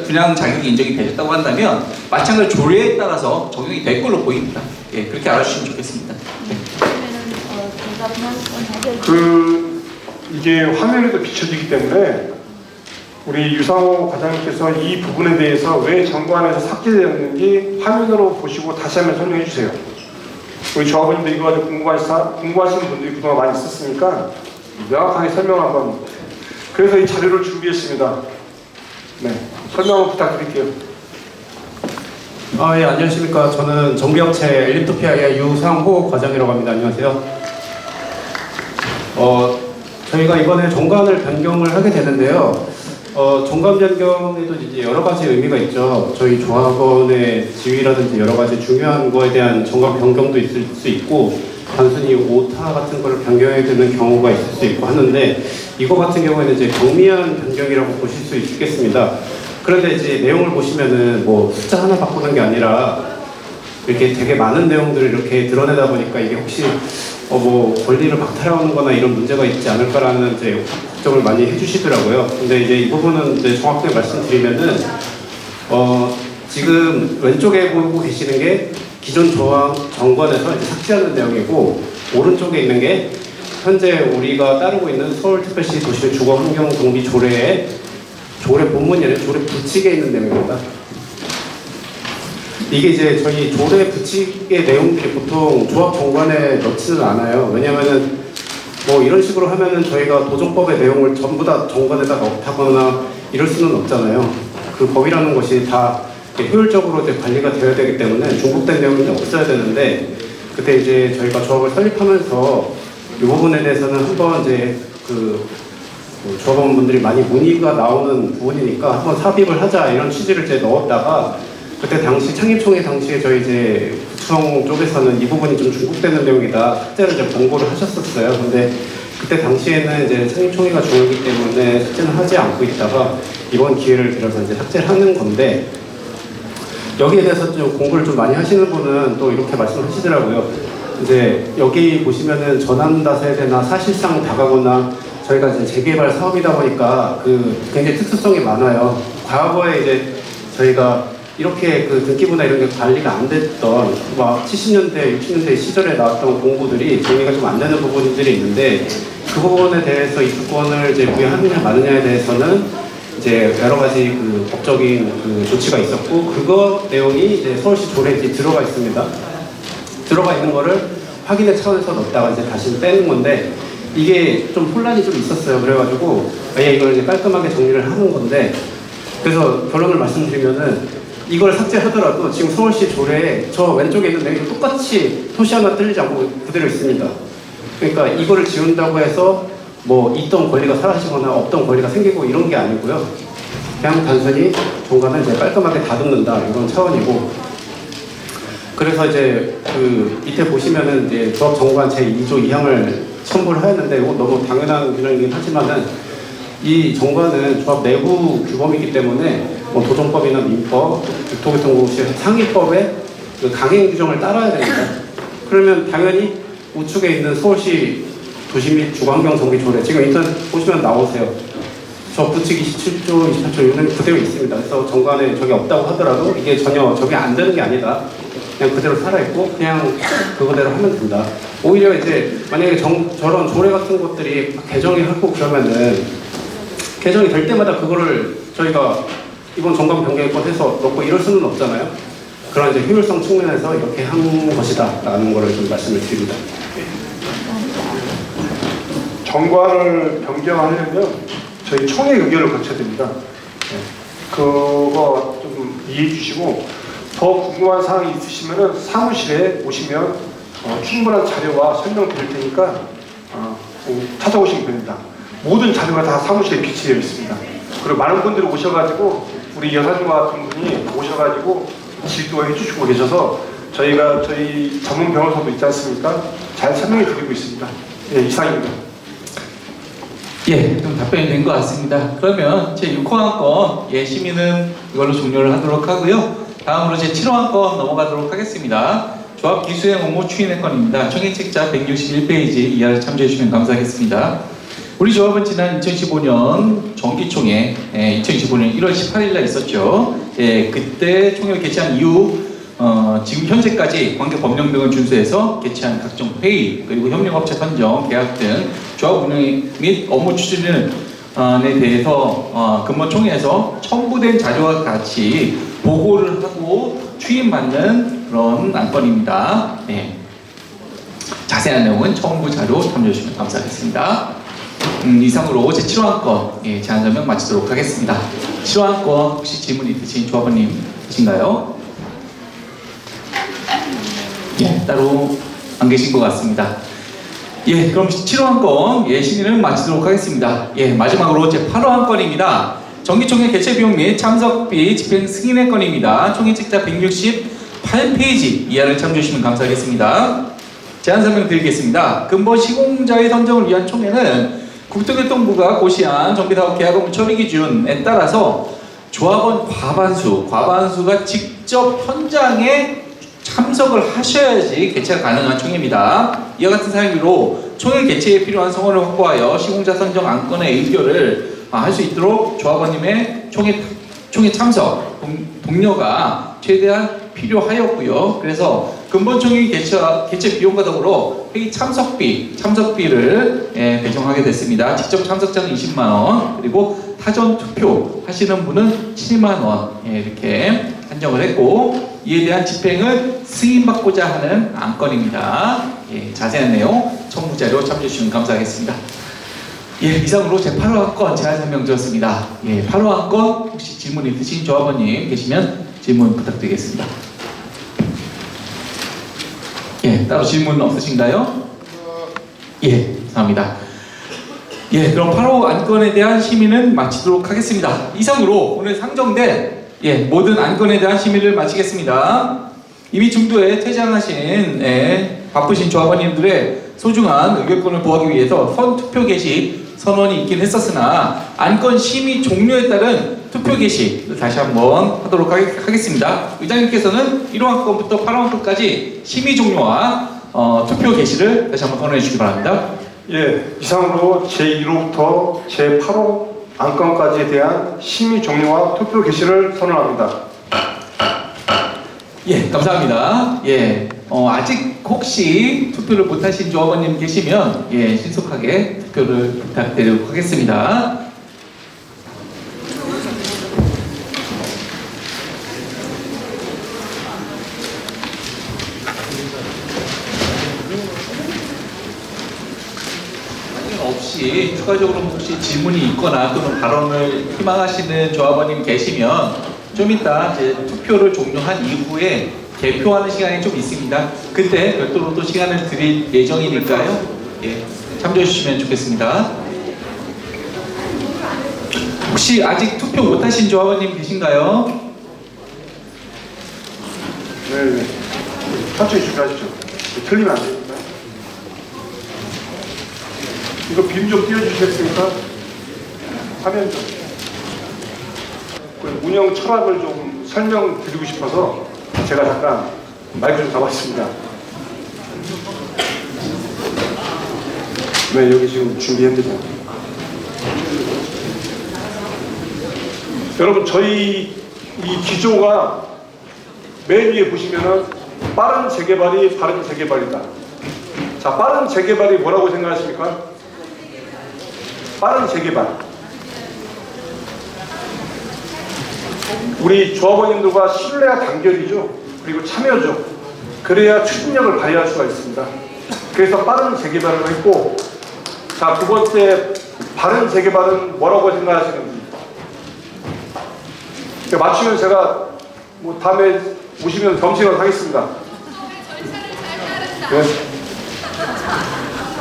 분양 자격이 인정이 되셨다고 한다면 마찬가지로 조례에 따라서 적용이 될 걸로 보입니다. 예, 그렇게 알아주시면 좋겠습니다. 네. 이게 화면에도 비춰지기 때문에 우리 유상호 과장님께서 이 부분에 대해서 왜 정관에서 삭제되었는지 화면으로 보시고 다시 한번 설명해 주세요. 우리 조합원님들 이거 가지고 공부하시는 분들이 그동안 많이 있었으니까 명확하게 설명 한번. 그래서 이 자료를 준비했습니다. 네, 설명 한번 부탁드릴게요. 예, 안녕하십니까. 저는 정비업체 엘립토피아의 유상호 과장이라고 합니다. 안녕하세요. 저희가 이번에 정관을 변경을 하게 되는데요. 정관 변경에도 이제 여러 가지 의미가 있죠. 저희 조합원의 지위라든지 여러 가지 중요한 거에 대한 정관 변경도 있을 수 있고, 단순히 오타 같은 거를 변경해야 되는 경우가 있을 수 있고 하는데, 이거 같은 경우에는 이제 경미한 변경이라고 보실 수 있겠습니다. 그런데 이제 내용을 보시면은 뭐 숫자 하나 바꾸는 게 아니라 이렇게 되게 많은 내용들을 이렇게 드러내다 보니까 이게 혹시 뭐 권리를 박탈하는 거나 이런 문제가 있지 않을까라는 이제 걱정을 많이 해주시더라고요. 근데 이제 이 부분은 이제 정확하게 말씀드리면은 지금 왼쪽에 보고 계시는 게 기존 조항 정관에서 이제 삭제하는 내용이고, 오른쪽에 있는 게 현재 우리가 따르고 있는 서울특별시 도시의 주거환경정비 조례의 조례 본문이 아니라 조례 부칙에 있는 내용입니다. 이게 이제 저희 조례 부칙의 내용들이 보통 조합 정관에 넣지는 않아요. 왜냐면은 뭐 이런 식으로 하면은 저희가 도정법의 내용을 전부 다 정관에다 넣다거나 이럴 수는 없잖아요. 그 법이라는 것이 다 효율적으로 이제 관리가 되어야 되기 때문에 중복된 내용이 없어야 되는데, 그때 이제 저희가 조합을 설립하면서 이 부분에 대해서는 한번 이제 조합원분들이 많이 문의가 나오는 부분이니까 한번 삽입을 하자 이런 취지를 이제 넣었다가, 그때 당시 창립총회 당시에 저희 이제 구청 쪽에서는 이 부분이 좀 중복되는 내용이다 삭제를 이제 권고를 하셨었어요. 근데 그때 당시에는 이제 창립총회가 중요하기 때문에 삭제는 하지 않고 있다가 이번 기회를 빌어서 이제 삭제를 하는 건데, 여기에 대해서 좀 공부를 좀 많이 하시는 분은 또 이렇게 말씀하시더라고요. 이제 여기 보시면은 전환다 세대나 사실상 다가구나, 저희가 이제 재개발 사업이다 보니까 굉장히 특수성이 많아요. 과거에 이제 저희가 이렇게 등기부나 이런 게 관리가 안 됐던 막 70년대, 60년대 시절에 나왔던 공고들이 정리가 좀 안 되는 부분들이 있는데, 그 부분에 대해서 입주권을 이제 부여하느냐 마느냐에 대해서는 이제 여러 가지 법적인 조치가 있었고, 그거 내용이 이제 서울시 조례에 이제 들어가 있습니다. 들어가 있는 거를 확인의 차원에서 넣었다가 이제 다시 빼는 건데, 이게 좀 혼란이 좀 있었어요. 그래가지고 아예 이걸 이제 깔끔하게 정리를 하는 건데, 그래서 결론을 말씀드리면은 이걸 삭제하더라도 지금 서울시 조례에 저 왼쪽에 있는 내용이 똑같이 토시 하나 틀리지 않고 그대로 있습니다. 그러니까 이거를 지운다고 해서 뭐 있던 권리가 사라지거나 없던 권리가 생기고 이런 게 아니고요. 그냥 단순히 정관을 이제 깔끔하게 다듬는다 이런 차원이고, 그래서 이제 밑에 보시면은 이제 조합 정관 제2조 2항을 첨부를 하였는데, 이거 너무 당연한 규정이긴 하지만은 이 정관은 조합 내부 규범이기 때문에 뭐 도정법이나 민법, 교통교통공시 상위법의 그 강행 규정을 따라야 됩니다. 그러면 당연히 우측에 있는 서울시 도시 및 주거환경 정비 조례, 지금 인터넷 보시면 나오세요. 저 부칙 27조, 28조는 그대로 있습니다. 그래서 정관에 저게 없다고 하더라도 이게 전혀 저게 안 되는 게 아니다. 그냥 그대로 살아있고 그냥 그거대로 하면 된다. 오히려 이제 만약에 저런 조례 같은 것들이 개정이 하고 그러면은 개정이 될 때마다 그거를 저희가 이번 정관 변경권 해서 넣고 이럴 수는 없잖아요. 그런 이제 효율성 측면에서 이렇게 한 것이다 라는 거를 좀 말씀을 드립니다. 정관을 변경하려면 저희 총회 의결을 거쳐야 됩니다. 그거 좀 이해해 주시고, 더 궁금한 사항이 있으시면 사무실에 오시면 충분한 자료와 설명 드릴 테니까 찾아오시면 됩니다. 모든 자료가 다 사무실에 비치되어 있습니다. 그리고 많은 분들이 오셔가지고 우리 여사님 같은 분이 오셔가지고 지도해 주시고 계셔서 저희가 저희 전문 변호사도 있지 않습니까? 잘 설명해 드리고 있습니다. 예, 이상입니다. 예, 좀 답변이 된 것 같습니다. 그러면 제 6호 안건 시민은 이걸로 종료를 하도록 하고요. 다음으로 제 7호 안건 넘어가도록 하겠습니다. 조합 기수행 업무 추인의 건입니다. 총회책자 161페이지 이하를 참조해 주시면 감사하겠습니다. 우리 조합은 지난 2015년 정기총회, 2015년 1월 18일 날 있었죠. 그때 총회를 개최한 이후 지금 현재까지 관계 법령 등을 준수해서 개최한 각종 회의, 그리고 협력업체 선정, 계약 등 조합 운영 및 업무 추진에 대해서 근본 총회에서 첨부된 자료와 같이 보고를 하고 추인받는 그런 안건입니다. 네. 자세한 내용은 첨부 자료 참조해 주시면 감사하겠습니다. 이상으로 제 7호 안건 제안 설명 마치도록 하겠습니다. 7호 안건 혹시 질문 있으신 조합원님 계신가요? 따로 안 계신 것 같습니다. 그럼 7호 안건 심의를 마치도록 하겠습니다. 마지막으로 제 8호 안건입니다. 정기총회 개최 비용 및 참석비 집행 승인의 건입니다. 총회 책자 168페이지 이하를 참조해 주시면 감사하겠습니다. 제안 설명 드리겠습니다. 근본 시공자의 선정을 위한 총회는 국토교통부가 고시한 정비사업 계약업무 처리 기준에 따라서 조합원 과반수가 직접 현장에 참석을 하셔야지 개최가 가능한 총회입니다. 이와 같은 사유로 총회 개최에 필요한 성원을 확보하여 시공자 선정 안건의 의결을 할 수 있도록 조합원님의 총회 참석 동료가 최대한 필요하였고요. 그래서 근본 총회 개최 비용과 더불어 회의 참석비를 배정하게 됐습니다. 직접 참석자는 20만 원, 그리고 사전 투표 하시는 분은 7만 원 이렇게 한정을 했고, 이에 대한 집행을 승인받고자 하는 안건입니다. 자세한 내용 첨부 자료 참조해 주시면 감사하겠습니다. 이상으로 제 8호 안건 제안 설명 드렸습니다. 8호 안건 혹시 질문 있으신 조합원님 계시면 질문 부탁드리겠습니다. 따로 질문 없으신가요? 감사합니다. 그럼 8호 안건에 대한 심의는 마치도록 하겠습니다. 이상으로 오늘 상정된 모든 안건에 대한 심의를 마치겠습니다. 이미 중도에 퇴장하신 바쁘신 조합원님들의 소중한 의결권을 보호하기 위해서 선투표 개시 선언이 있긴 했었으나 안건 심의 종료에 따른 투표 개시를 다시 한번 하도록 하겠습니다. 의장님께서는 1호 안건부터 8호 안건까지 심의 종료와 투표 개시를 다시 한번 선언해 주시기 바랍니다. 이상으로 제1호부터 제8호 안건까지에 대한 심의 종료와 투표 개시를 선언합니다. 감사합니다. 아직 혹시 투표를 못하신 조합원님 계시면 신속하게 투표를 부탁드리도록 하겠습니다. 없이 추가적으로 혹시 질문이 있거나 또는 발언을 희망하시는 조합원님 계시면 좀 이따 이제 투표를 종료한 이후에 개표하는 시간이 좀 있습니다. 그때 별도로 또 시간을 드릴 예정이니까요. 참조해 주시면 좋겠습니다. 혹시 아직 투표 못하신 조합원님 계신가요? 천천히 준비하십시오. 틀리면 안 됩니다. 이거 빔 좀 띄워주시겠습니까? 화면 좀. 그 운영 철학을 좀 설명드리고 싶어서 제가 잠깐 마이크 좀 잡았습니다. 네, 여기 지금 준비했는데. 여러분, 저희 이 기조가 맨 위에 보시면은 빠른 재개발이 바른 재개발이다. 자, 빠른 재개발이 뭐라고 생각하십니까? 빠른 재개발. 우리 조합원님들과 신뢰와 단결이죠. 그리고 참여죠. 그래야 추진력을 발휘할 수가 있습니다. 그래서 빠른 재개발을 했고, 자, 두 번째 바른 재개발은 뭐라고 생각하시는지. 맞추면 제가 뭐 다음에 오시면 점심을 하겠습니다. 네.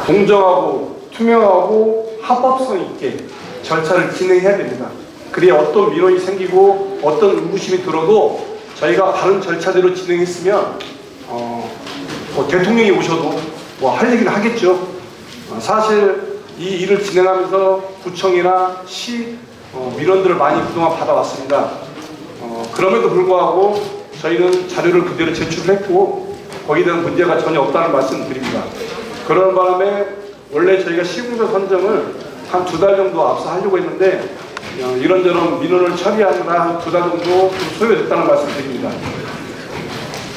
공정하고 투명하고 합법성 있게 절차를 진행해야 됩니다. 그래야 어떤 민원이 생기고 어떤 의구심이 들어도 저희가 바른 절차대로 진행했으면 뭐 대통령이 오셔도 뭐 할 얘기는 하겠죠. 사실 이 일을 진행하면서 구청이나 시 민원들을 많이 그동안 받아왔습니다. 그럼에도 불구하고 저희는 자료를 그대로 제출했고 거기에 대한 문제가 전혀 없다는 말씀 드립니다. 그런 바람에 원래 저희가 시공사 선정을 한 2달 정도 앞서 하려고 했는데 이런저런 민원을 처리하느라 한 2달 정도 좀 소요됐다는 말씀 드립니다.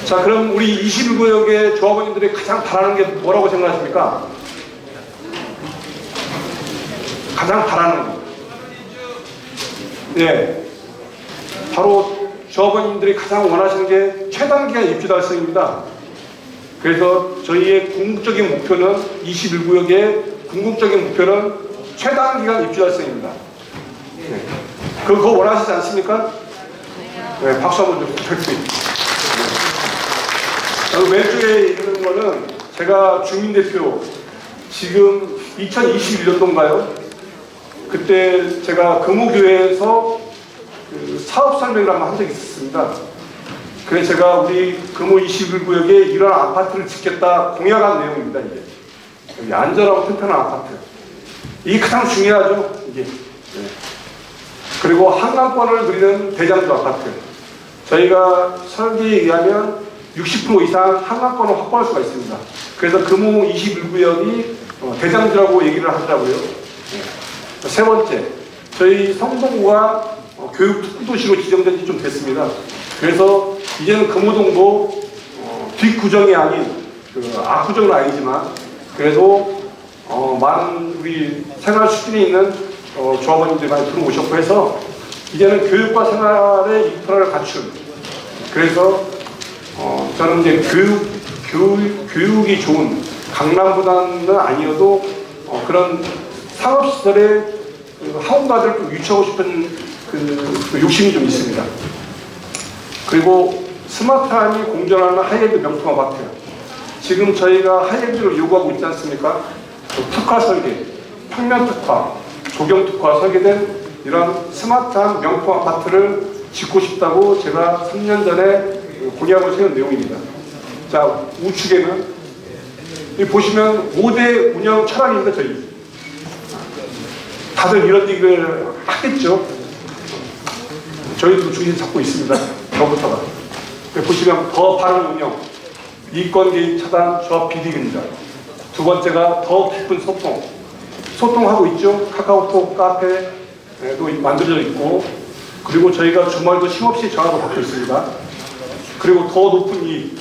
자, 그럼 우리 21구역의 조합원님들이 가장 바라는 게 뭐라고 생각하십니까? 가장 바라는 거. 네. 바로 조합원님들이 가장 원하시는 게 최단기간 입주 달성입니다. 그래서 저희의 궁극적인 목표는 21구역의 궁극적인 목표는 최단기간 입주 달성입니다. 네. 그거 원하시지 않습니까? 네, 박수 한번 좀 부탁드립니다. 네. 왼쪽에 있는 거는 제가 주민대표 지금 2021년도인가요? 그때 제가 금호교회에서 그 사업 설명을 한번 한 적이 있었습니다. 그래서 제가 우리 금호 21구역에 이런 아파트를 짓겠다 공약한 내용입니다. 이게 안전하고 튼튼한 아파트. 이게 가장 중요하죠. 이게. 네. 그리고 한강권을 누리는 대장주 아파트. 저희가 설계에 의하면 60% 이상 한강권을 확보할 수가 있습니다. 그래서 금호 21구역이 대장주라고 얘기를 하더라고요. 네. 세 번째, 저희 성동구가 교육 특구도시로 지정된 지 좀 됐습니다. 그래서 이제는 금호동도 뒷구정이 아닌 앞구정은 아니지만 그래도 많은 우리 생활 수준이 있는 조합원님들이 많이 들어오셨고 해서 이제는 교육과 생활의 인프라를 갖춘 그래서 저는 이제 교육이 좋은 강남보다는 아니어도 그런 상업시설에 학원가들을 좀 유치하고 싶은 그 욕심이 좀 있습니다. 그리고 스마트함이 공존하는 하이엔드 명품 아파트. 지금 저희가 하이엔드를 요구하고 있지 않습니까? 특화 설계, 평면 특화, 조경 특화 설계된 이런 스마트한 명품 아파트를 짓고 싶다고 제가 3년 전에 공약을 세운 내용입니다. 자, 우측에는 여기 보시면 5대 운영 철학입니다. 저희 다들 이런 얘기를 하겠죠. 저희도 중심 잡고 있습니다. 저부터가. 보시면 더 바른 운영, 이권 개입 차단, 조합 비리 근절. 두 번째가 더 깊은 소통. 소통하고 있죠. 카카오톡, 카페도 만들어져 있고, 그리고 저희가 주말도 쉼없이 전화도 받고 있습니다. 그리고 더 높은 이익.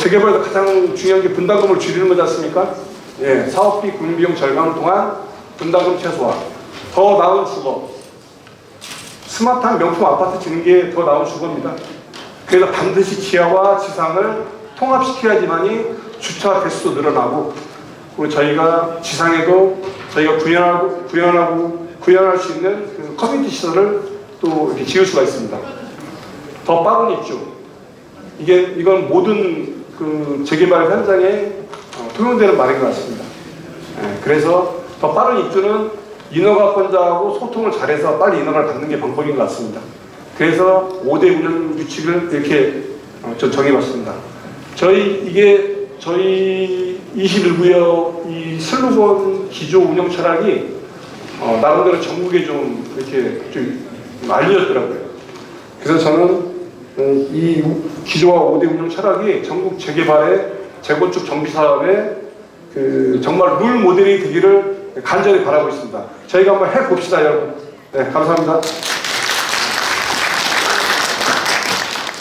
재개발에서 가장 중요한 게 분담금을 줄이는 거지 않습니까? 예, 사업비, 군비용 절감을 통한 분담금 최소화. 더 나은 주거. 스마트한 명품 아파트 짓는 게 더 나은 주거입니다. 그래서 반드시 지하와 지상을 통합시켜야지만이 주차 대수도 늘어나고, 그리고 저희가 지상에도 저희가 구현할 수 있는 그 커뮤니티 시설을 또 이렇게 지을 수가 있습니다. 더 빠른 입주. 이건 모든 그 재개발 현장에 통용되는 말인 것 같습니다. 그래서 더 빠른 입주는 인허가권자하고 소통을 잘해서 빨리 인허가를 받는 게 방법인 것 같습니다. 그래서 5대 운영 규칙을 이렇게 정해봤습니다. 저희 21구역 이 슬로건 기조 운영 철학이 나름대로 전국에 좀 이렇게 좀 알려졌더라고요. 그래서 저는 이 기조와 5대 운영 철학이 전국 재개발의 재건축 정비 사업의 정말 룰 모델이 되기를 간절히 바라고 있습니다. 저희가 한번 해봅시다, 여러분. 네, 감사합니다.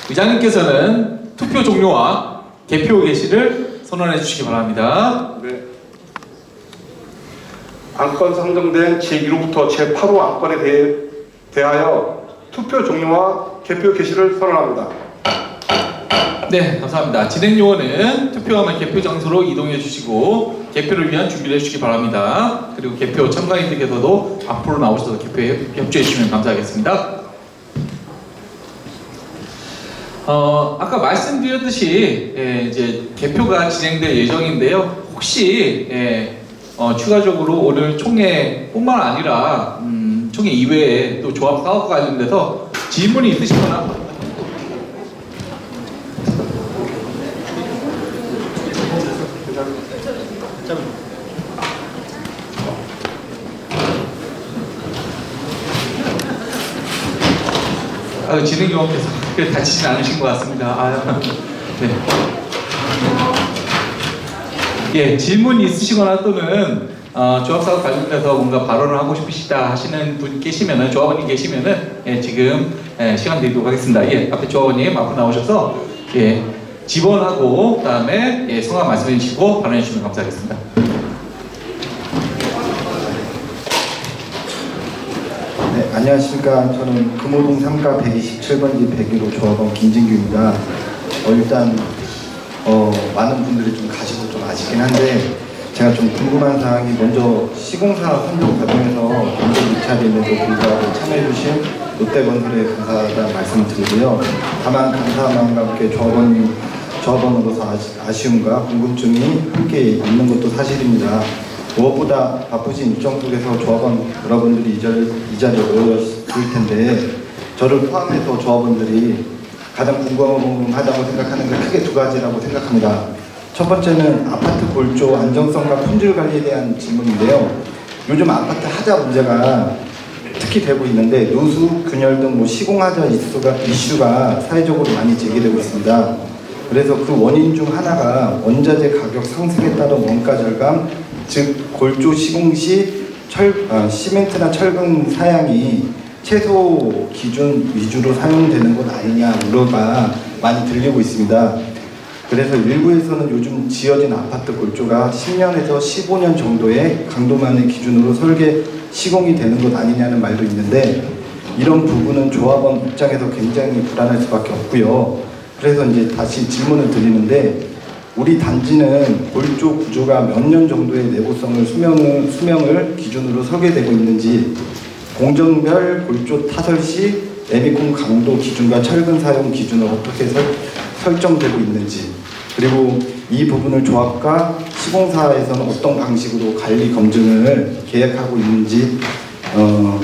의장님께서는 투표 종료와 개표 개시를 선언해 주시기 바랍니다. 네. 안건 상정된 제1호부터 제8호 안건에 대하여 투표 종료와 개표 개시를 선언합니다. 네, 감사합니다. 진행 요원은 투표함을 개표 장소로 이동해 주시고 개표를 위한 준비를 해주시기 바랍니다. 그리고 개표 참가인들께서도 앞으로 나오셔서 개표에 협조해 주시면 감사하겠습니다. 아까 말씀드렸듯이 이제 개표가 진행될 예정인데요. 혹시 추가적으로 오늘 총회뿐만 아니라 총회 이외에 또 조합 사업과 관련돼서 질문이 있으시거나 진행요원께서 그렇게 다치진 않으신 것 같습니다. 네. 예, 질문 있으시거나 또는 조합사업 관련돼서 뭔가 발언을 하고 싶으시다 하시는 분 계시면은, 조합원님 계시면은 지금 시간 드리도록 하겠습니다. 예, 앞에 조합원님 앞으로 나오셔서 지원하고 그다음에 성함 말씀해 주시고 발언해 주시면 감사하겠습니다. 네, 안녕하십니까. 저는 금호동 3가 127번지 101호 조합원 김진규입니다. 일단 많은 분들이 좀 가시고 좀 아쉽긴 한데 제가 좀 궁금한 사항이, 먼저 시공사 선정 과정에서 경쟁 입찰임에도 불구하고 참여해주신 롯데건설에 감사하다는 말씀을 드리고요. 다만 감사함과 함께 조합원으로서 아쉬움과 궁금증이 함께 있는 것도 사실입니다. 무엇보다 바쁘신 일정 속에서 조합원 여러분들이 이 자리에 모였을 텐데, 저를 포함해서 조합원들이 가장 궁금하다고 생각하는 게 크게 두 가지라고 생각합니다. 첫 번째는 아파트 골조 안정성과 품질 관리에 대한 질문인데요. 요즘 아파트 하자 문제가 특히 되고 있는데, 누수, 균열 등 시공하자 이슈가 사회적으로 많이 제기되고 있습니다. 그래서 그 원인 중 하나가 원자재 가격 상승에 따른 원가 절감, 즉 골조 시공 시 시멘트나 철근 사양이 최소 기준 위주로 사용되는 것 아니냐 우려가 많이 들리고 있습니다. 그래서 일부에서는 요즘 지어진 아파트 골조가 10년에서 15년 정도의 강도만을 기준으로 설계 시공이 되는 것 아니냐는 말도 있는데, 이런 부분은 조합원 입장에서 굉장히 불안할 수밖에 없고요. 그래서 이제 다시 질문을 드리는데, 우리 단지는 골조 구조가 몇 년 정도의 내구성을 수명을 기준으로 설계되고 있는지, 공정별 골조 타설 시 에미콘 강도 기준과 철근 사용 기준을 어떻게 설정되고 있는지, 그리고 이 부분을 조합과 시공사에서는 어떤 방식으로 관리 검증을 계획하고 있는지,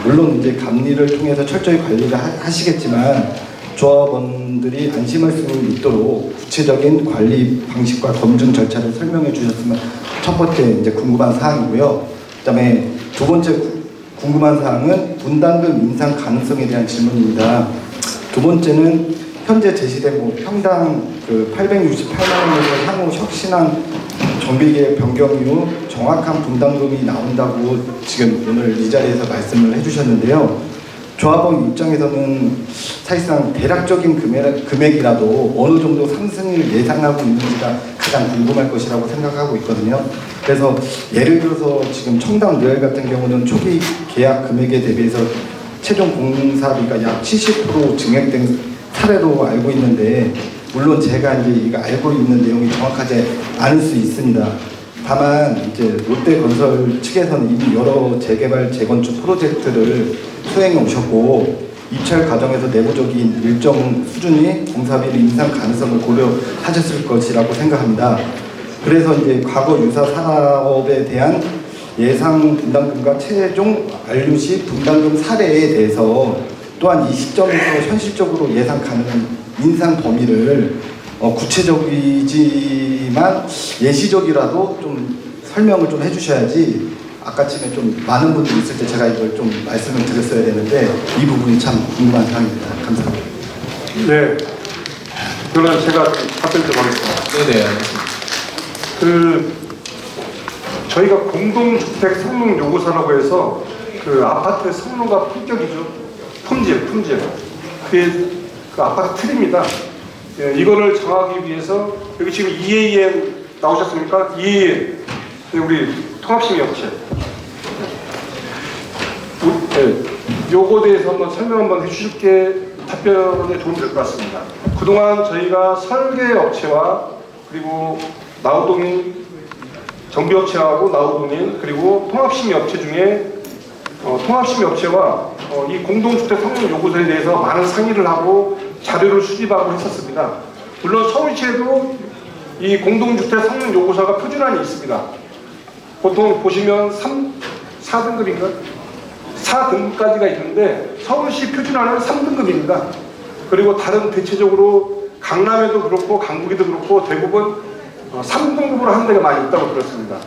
물론 이제 감리를 통해서 철저히 관리를 하시겠지만 조합원들이 안심할 수 있도록 구체적인 관리 방식과 검증 절차를 설명해 주셨으면 첫 번째 이제 궁금한 사항이고요. 그다음에 두 번째 궁금한 사항은 분담금 인상 가능성에 대한 질문입니다. 두 번째는 현재 제시된 평당 868만 원에서 향후 혁신한 정비계획 변경 이후 정확한 분담금이 나온다고 지금 오늘 이 자리에서 말씀을 해주셨는데요. 조합원 입장에서는 사실상 대략적인 금액이라도 어느 정도 상승을 예상하고 있는지가 가장 궁금할 것이라고 생각하고 있거든요. 그래서 예를 들어서 지금 청담 르엘 같은 경우는 초기 계약 금액에 대비해서 최종 공사비가 약 70% 증액된 사례로 알고 있는데, 물론 제가 이제 이거 알고 있는 내용이 정확하지 않을 수 있습니다. 다만 이제 롯데건설 측에서는 이미 여러 재개발 재건축 프로젝트를 수행해 오셨고, 입찰 과정에서 내부적인 일정 수준의 공사비를 인상 가능성을 고려하셨을 것이라고 생각합니다. 그래서 이제 과거 유사 사업에 대한 예상 분담금과 최종 완료 시 분담금 사례에 대해서 또한 이 시점에서 현실적으로 예상 가능한 인상 범위를 구체적이지만 예시적이라도 좀 설명을 좀 해주셔야지 아까쯤에 좀 많은 분들이 있을 때 제가 이걸 좀 말씀을 드렸어야 되는데 이 부분이 참 궁금한 사항입니다. 감사합니다. 네. 그러면 제가 답변 좀 하겠습니다. 네네, 알겠습니다. 저희가 공동주택 성능 요구서라고 해서 아파트 성능과 품격이죠. 품질. 그게 그 아파트 틀입니다. 예, 이거를 정하기 위해서 여기 지금 EAM 나오셨습니까? EAM. 우리 통합심의업체. 요거에 대해서 한번 설명 한번 해주실 게 답변에 도움이 될 것 같습니다. 그동안 저희가 설계업체와 그리고 나우동인 정비업체하고 나우동인 그리고 통합심의업체 중에 통합심의업체와 이 공동주택 성능 요구서에 대해서 많은 상의를 하고 자료를 수집하고 했었습니다. 물론 서울시에도 이 공동주택 성능 요구서가 표준안이 있습니다. 보통 보시면 4등급인가? 4등급까지가 있는데 서울시 표준안은 3등급입니다. 그리고 다른 대체적으로 강남에도 그렇고 강북에도 그렇고 대부분 3등급으로 하는 데가 많이 있다고 들었습니다.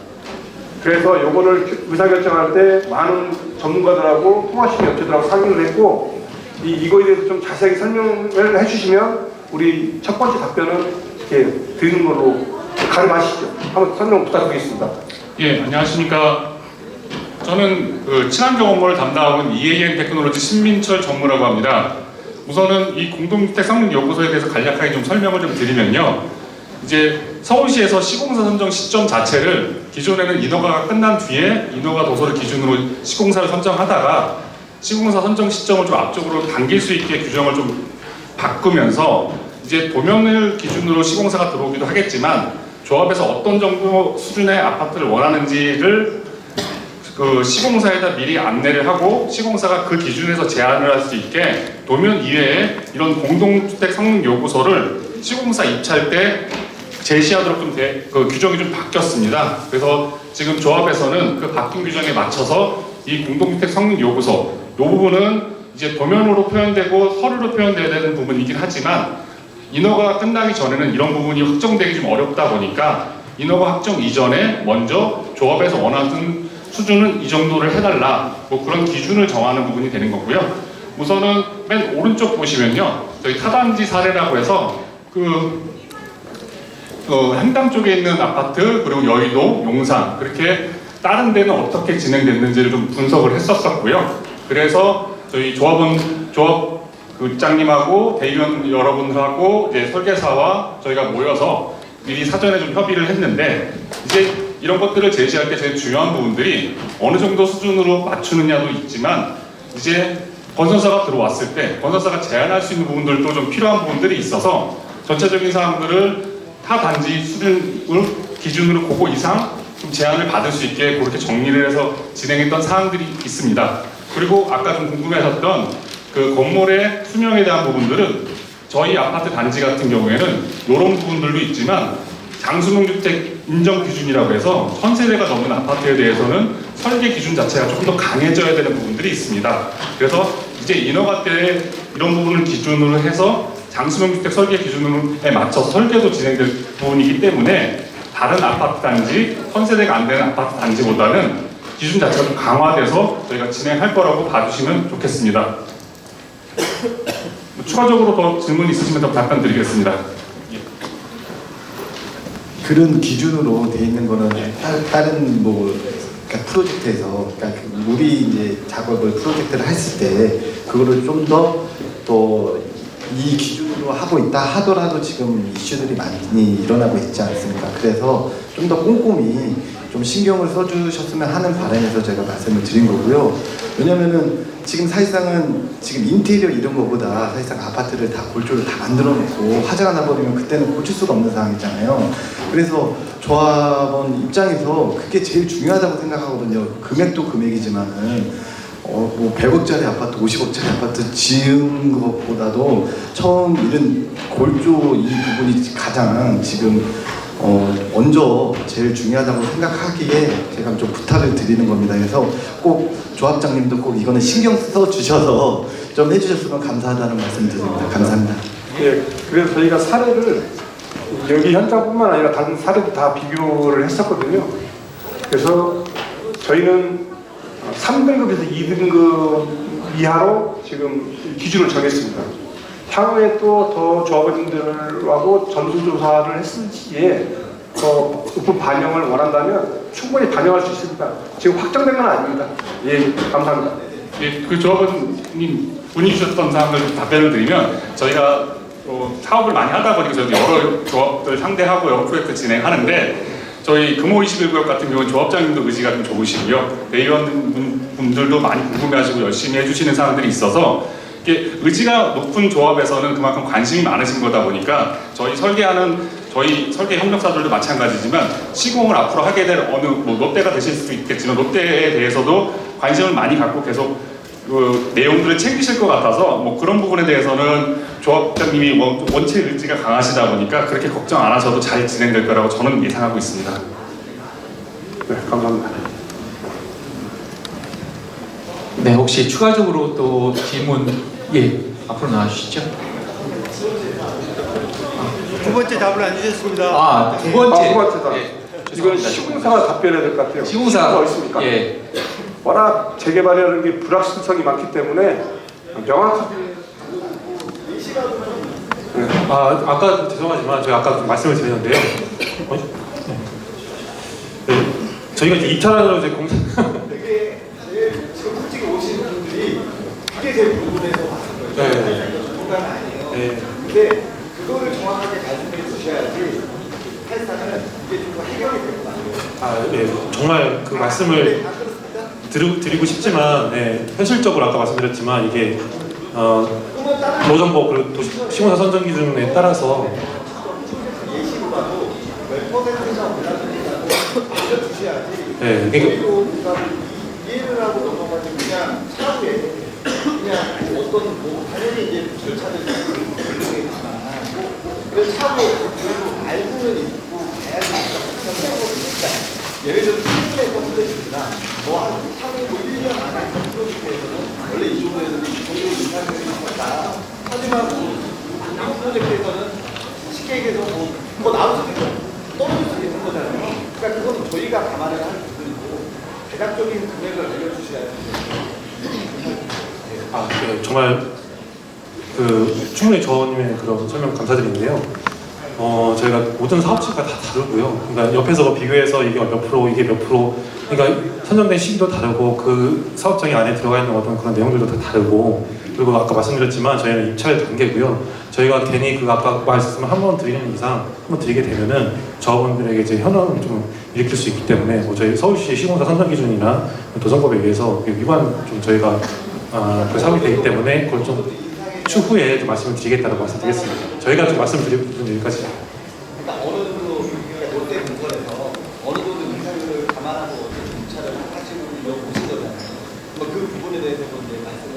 그래서 요거를 의사결정할 때 많은 전문가들하고 통합심의업체들하고 상의를 했고 이거에 대해서 좀 자세하게 설명을 해주시면 우리 첫 번째 답변은 이렇게 드리는 걸로 가름하시죠. 한번 설명 부탁드리겠습니다. 예, 안녕하십니까. 저는 친환경 업무를 담당하고 있는 EAM 테크놀로지 신민철 전무라고 합니다. 우선은 이 공동주택 성능 요구서에 대해서 간략하게 좀 설명을 좀 드리면요. 이제 서울시에서 시공사 선정 시점 자체를 기존에는 인허가가 끝난 뒤에 인허가 도서를 기준으로 시공사를 선정하다가 시공사 선정 시점을 좀 앞쪽으로 당길 수 있게 규정을 좀 바꾸면서 이제 도면을 기준으로 시공사가 들어오기도 하겠지만 조합에서 어떤 정도 수준의 아파트를 원하는지를 시공사에다 미리 안내를 하고 시공사가 그 기준에서 제안을 할 수 있게 도면 이외에 이런 공동주택 성능 요구서를 시공사 입찰 때 제시하도록 좀 규정이 좀 바뀌었습니다. 그래서 지금 조합에서는 그 바뀐 규정에 맞춰서 이 공동주택 성능 요구서 이 부분은 이제 도면으로 표현되고 서류로 표현되어야 되는 부분이긴 하지만 인허가가 끝나기 전에는 이런 부분이 확정되기 좀 어렵다 보니까 인허가 확정 이전에 먼저 조합에서 원하는 수준은 이 정도를 해달라 뭐 그런 기준을 정하는 부분이 되는 거고요. 우선은 맨 오른쪽 보시면요, 저희 타단지 사례라고 해서 한강 쪽에 있는 아파트 그리고 여의도, 용산 그렇게 다른 데는 어떻게 진행됐는지를 좀 분석을 했었고요. 그래서 저희 조합 국장님하고 대의원 여러분들하고 이제 설계사와 저희가 모여서 미리 사전에 좀 협의를 했는데 이제 이런 것들을 제시할 때 제일 중요한 부분들이 어느 정도 수준으로 맞추느냐도 있지만 이제 건설사가 들어왔을 때 건설사가 제안할 수 있는 부분들도 좀 필요한 부분들이 있어서 전체적인 사항들을 타 단지 수준을 기준으로 그거 이상 좀 제안을 받을 수 있게 그렇게 정리를 해서 진행했던 사항들이 있습니다. 그리고 아까 좀 궁금해하셨던 그 건물의 수명에 대한 부분들은 저희 아파트 단지 같은 경우에는 이런 부분들도 있지만 장수명주택 인정 기준이라고 해서 1000세대가 넘은 아파트에 대해서는 설계 기준 자체가 조금 더 강해져야 되는 부분들이 있습니다. 그래서 이제 인허가 때 이런 부분을 기준으로 해서 장수명주택 설계 기준에 맞춰서 설계도 진행될 부분이기 때문에 다른 아파트 단지, 1000세대가 안 되는 아파트 단지보다는 기준 자체가 좀 강화돼서 저희가 진행할 거라고 봐주시면 좋겠습니다. 추가적으로 더 질문 있으시면 더 답변드리겠습니다. 그런 기준으로 돼 있는 거는 다른 그러니까 프로젝트에서 그러니까 우리 이제 작업을 프로젝트를 했을 때 그거를 좀 더 또 이 기준으로 하고 있다 하더라도 지금 이슈들이 많이 일어나고 있지 않습니까? 그래서 좀 더 꼼꼼히 좀 신경을 써주셨으면 하는 바람에서 제가 말씀을 드린 거고요. 왜냐면은 지금 사실상은 지금 인테리어 이런 거보다 사실상 아파트를 다 골조를 다 만들어 놓고 화재가 나버리면 그때는 고칠 수가 없는 상황이잖아요. 그래서 조합원 입장에서 그게 제일 중요하다고 생각하거든요. 금액도 금액이지만은 뭐 100억짜리 아파트, 50억짜리 아파트 지은 것보다도 처음 이런 골조 이 부분이 가장 지금 먼저 제일 중요하다고 생각하기에 제가 좀 부탁을 드리는 겁니다. 그래서 꼭 조합장님도 꼭 이거는 신경 써 주셔서 좀 해주셨으면 감사하다는 말씀 드립니다. 감사합니다. 네, 그래서 저희가 사례를 여기 현장뿐만 아니라 다른 사례도 다 비교를 했었거든요. 그래서 저희는 3등급에서 2등급 이하로 지금 기준을 정했습니다. 향후에 또 더 조합원들하고 전수조사를 했을 시에 더 높은 반영을 원한다면 충분히 반영할 수 있습니다. 지금 확정된 건 아닙니다. 예, 감사합니다. 예, 그 조합원님 문의 주셨던 사항을 좀 답변을 드리면 저희가 사업을 많이 하다 보니까 저희도 여러 조합들 상대하고 여러 프로젝트 진행하는데 저희 금호 21구역 같은 경우는 조합장님도 의지가 좀 좋으시고요. 대의원분들도 많이 궁금해하시고 열심히 해주시는 사람들이 있어서 이게 의지가 높은 조합에서는 그만큼 관심이 많으신 거다 보니까 저희 설계 협력사들도 마찬가지지만 시공을 앞으로 하게 될 어느 롯데가 되실 수도 있겠지만 롯데에 대해서도 관심을 많이 갖고 계속 그 내용들을 챙기실 것 같아서 그런 부분에 대해서는 조합장님이 원체 의지가 강하시다 보니까 그렇게 걱정 안 하셔도 잘 진행될 거라고 저는 예상하고 있습니다. 네, 감사합니다. 네, 혹시 추가적으로 또 질문 앞으로 나와주시죠. 두 번째 답을 안 주셨습니다. 두 번째. 두 번째다. 이건 죄송합니다. 시공사가 답변해야 될 것 같아요. 시공사 있습니까? 예. 워낙 재개발이라는 게 불확실성이 많기 때문에 명확하게 아까 죄송하지만 제가 아까 말씀을 드렸는데요. 네, 저희가 이제 입찰하러 이제 공사 되게 지금 솔직히 오시는 분들이 그게 제일 궁금해서 왔을 거예요. 네. 공간은 아니에요. 네. 근데 그거를 정확하게 말씀해 주셔야지 회사는 이게 좀 해결이 될 것 같아요. 네, 정말 그 말씀을 드리고 싶지만 현실적으로 아까 말씀드렸지만 이게 노정법 그리고 시공사 선정 기준에 따라서 예시로 봐도 몇 퍼센트가 올라가는지라고 알려주셔야지. 그러니까 이해를 하고 넘어가지 그냥 차후에 그냥 어떤 당연히 이제 절차를 진행했지만 그 차후에 그래도 알고는 있고 가야지 있다. 예를 들어 시공에서 플래시나 한 차후에 1년 안에 프로젝트에서는 원래 이 정도에서는 이 정도 인상을 했다. 하지만 이 프로젝트에서는 쉽게 얘기해서 나올 수도 있고 떨어질 수도 있는 거잖아요. 그러니까 그건 저희가 감안을 할 부분이고 대략적인 금액을 알려주셔야 돼요. 네, 정말 충분히 저님의 그런 설명 감사드리는데요. 저희가 모든 사업체가 다 다르고요. 그러니까 옆에서 비교해서 이게 몇 프로, 이게 몇 프로, 그러니까 선정된 시기도 다르고 그 사업장이 안에 들어가 있는 어떤 그런 내용들도 다 다르고, 그리고 아까 말씀드렸지만 저희는 입찰 단계고요. 저희가 괜히 아까 말씀을 한 번 드리는 이상 한 번 드리게 되면은 저분들에게 이제 현황을 좀 일으킬 수 있기 때문에 저희 서울시 시공사 선정 기준이나 도정법에 의해서 위반 좀 저희가 그 사업이 되기 때문에 그걸 좀 추후에 좀 말씀을 드리겠다고 말씀드리겠습니다. 저희가 좀 말씀드리는 여기까지. 그러니까 어느 정도 롯데 공선에서 어느 정도 인사를 감안하고 입찰을 하시는 오신 거잖아요. 그 부분에 대해서 이제 말씀을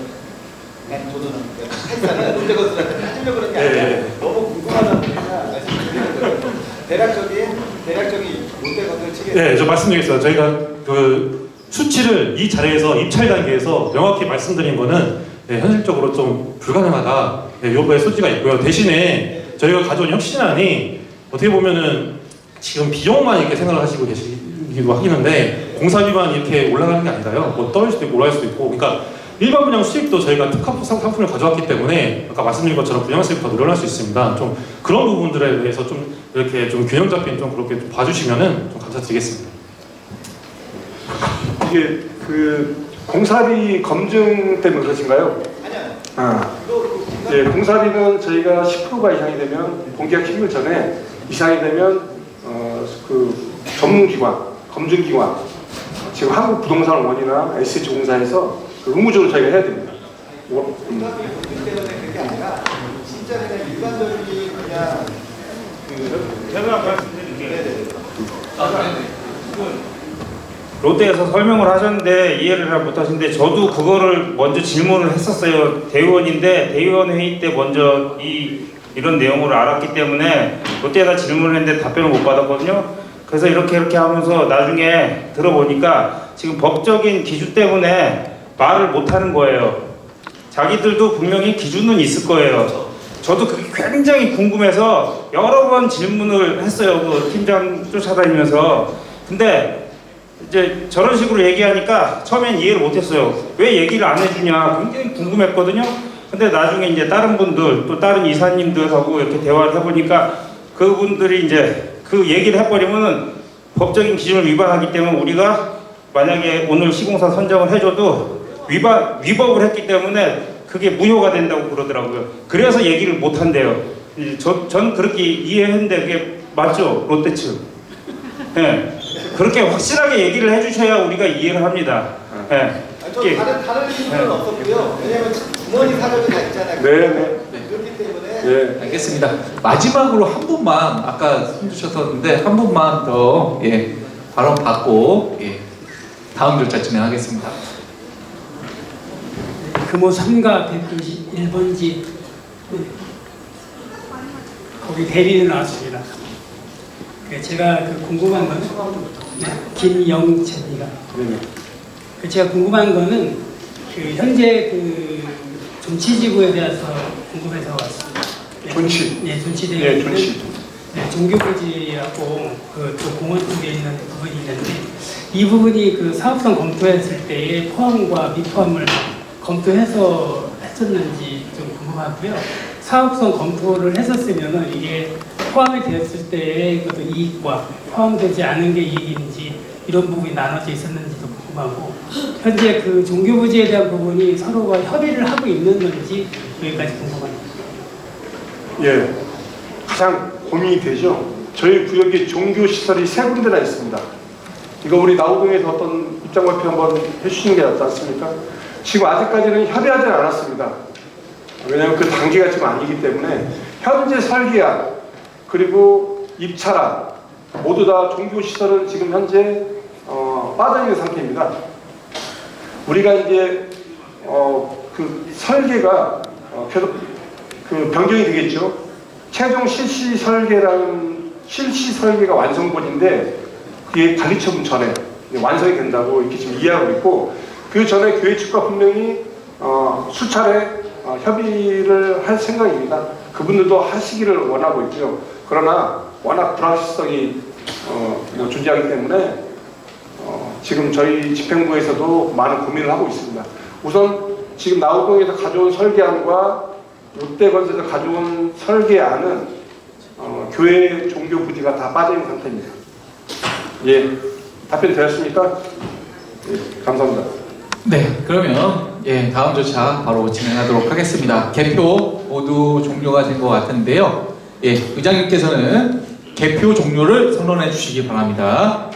저는 사실은 롯데 건설한테 따지려고 그런 게 아니라 너무 궁금하다 보니까 말씀드리는 거예요. 대략적인 롯데 건설 측에 네, 저 말씀드리겠습니다. 저희가 그 수치를 이 자리에서 입찰 단계에서 명확히 말씀드린 거는 현실적으로 좀 불가능하다. 요구의 소지가 있고요. 대신에 저희가 가져온 혁신안이 어떻게 보면은 지금 비용만 이렇게 생각을 하시고 계시기도 하겠는데 공사비만 이렇게 올라가는 게 아니라요. 떨어질 수도 있고 올라갈 수도 있고. 그러니까 일반 분양 수익도 저희가 특화 상품을 가져왔기 때문에 아까 말씀드린 것처럼 분양 수익이 더 늘어날 수 있습니다. 좀 그런 부분들에 대해서 좀 이렇게 좀 균형 잡힌 좀 그렇게 좀 봐주시면은 좀 감사드리겠습니다. 이게 공사비 검증 때문에 그러신가요? 아니요. 공사비는 저희가 10%가 이상이 되면 공계약 시기 전에 이상이 되면 전문기관, 검증기관, 지금 한국부동산원이나 SH공사에서 의무적으로 저희가 해야 됩니다. 공사비 검증 때문에 그게 아니라 진짜 그냥 일반적인 그냥 제가 말씀드릴게요. 롯데에서 설명을 하셨는데 이해를 잘 못하시는데 저도 그거를 먼저 질문을 했었어요. 대의원인데 대의원 회의 때 먼저 이런 내용을 알았기 때문에 롯데에다 질문을 했는데 답변을 못 받았거든요. 그래서 이렇게 하면서 나중에 들어보니까 지금 법적인 기준 때문에 말을 못하는 거예요. 자기들도 분명히 기준은 있을 거예요. 저도 그게 굉장히 궁금해서 여러 번 질문을 했어요. 그 팀장 쫓아다니면서. 근데 이제 저런 식으로 얘기하니까 처음엔 이해를 못했어요. 왜 얘기를 안 해주냐 굉장히 궁금했거든요. 근데 나중에 이제 다른 분들 또 다른 이사님들하고 이렇게 대화를 해보니까 그분들이 이제 그 얘기를 해버리면은 법적인 기준을 위반하기 때문에 우리가 만약에 오늘 시공사 선정을 해줘도 위법을 했기 때문에 그게 무효가 된다고 그러더라고요. 그래서 얘기를 못 한대요. 저는 그렇게 이해했는데 그게 맞죠? 롯데 측. 예. 그렇게 확실하게 얘기를 해주셔야 우리가 이해를 합니다. 예. 다른 이유는 없었고요. 왜냐하면 주머니 사정이 다 있잖아요. 그렇기 때문에. 알겠습니다. 마지막으로 한 분만 아까 손 주셨었는데 한 분만 더 발언 받고 다음 절차 진행하겠습니다. 금호 3가 101번지 거기 대리인 나왔습니다. 제가 궁금한 거는 김영채입니다. 제가 궁금한 거는 현재 존치지구에 대해서 궁금해서 왔습니다. 존치. 네, 존치대에 네, 존치. 종교부지하고 또 공원 쪽에 있는 부분이 있는데 이 부분이 사업성 검토했을 때의 포함과 미포함을 검토해서 했었는지 좀 궁금하고요. 사업성 검토를 했었으면은 이게 포함이 되었을 때의 이익과 포함되지 않은 게 이익인지 이런 부분이 나눠져 있었는지도 궁금하고 현재 종교부지에 대한 부분이 서로가 협의를 하고 있는 건지 여기까지 궁금합니다. 예, 가장 고민이 되죠. 저희 구역에 종교시설이 3군데나 있습니다. 이거 우리 나우동에서 어떤 입장 발표 한번 해주시는 게 낫지 않습니까? 지금 아직까지는 협의하지 않았습니다. 왜냐하면 그 단계가 지금 아니기 때문에 현재 설계안 그리고 입찰안 모두 다 종교시설은 지금 현재 빠져있는 상태입니다. 우리가 이제 설계가 계속 변경이 되겠죠. 최종 실시 설계가 완성본인데 그게 관리처분 전에 완성이 된다고 이렇게 지금 이해하고 있고 그 전에 교회 측과 분명히 수차례 협의를 할 생각입니다. 그분들도 하시기를 원하고 있고요. 그러나 워낙 불확실성이 존재하기 때문에 지금 저희 집행부에서도 많은 고민을 하고 있습니다. 우선 지금 나우동에서 가져온 설계안과 롯데건설에서 가져온 설계안은 교회 종교 부지가 다 빠져있는 상태입니다. 예, 답변 되었습니까? 예, 감사합니다. 네, 그러면 다음 절차 바로 진행하도록 하겠습니다. 개표 모두 종료가 된 것 같은데요. 의장님께서는 개표 종료를 선언해 주시기 바랍니다.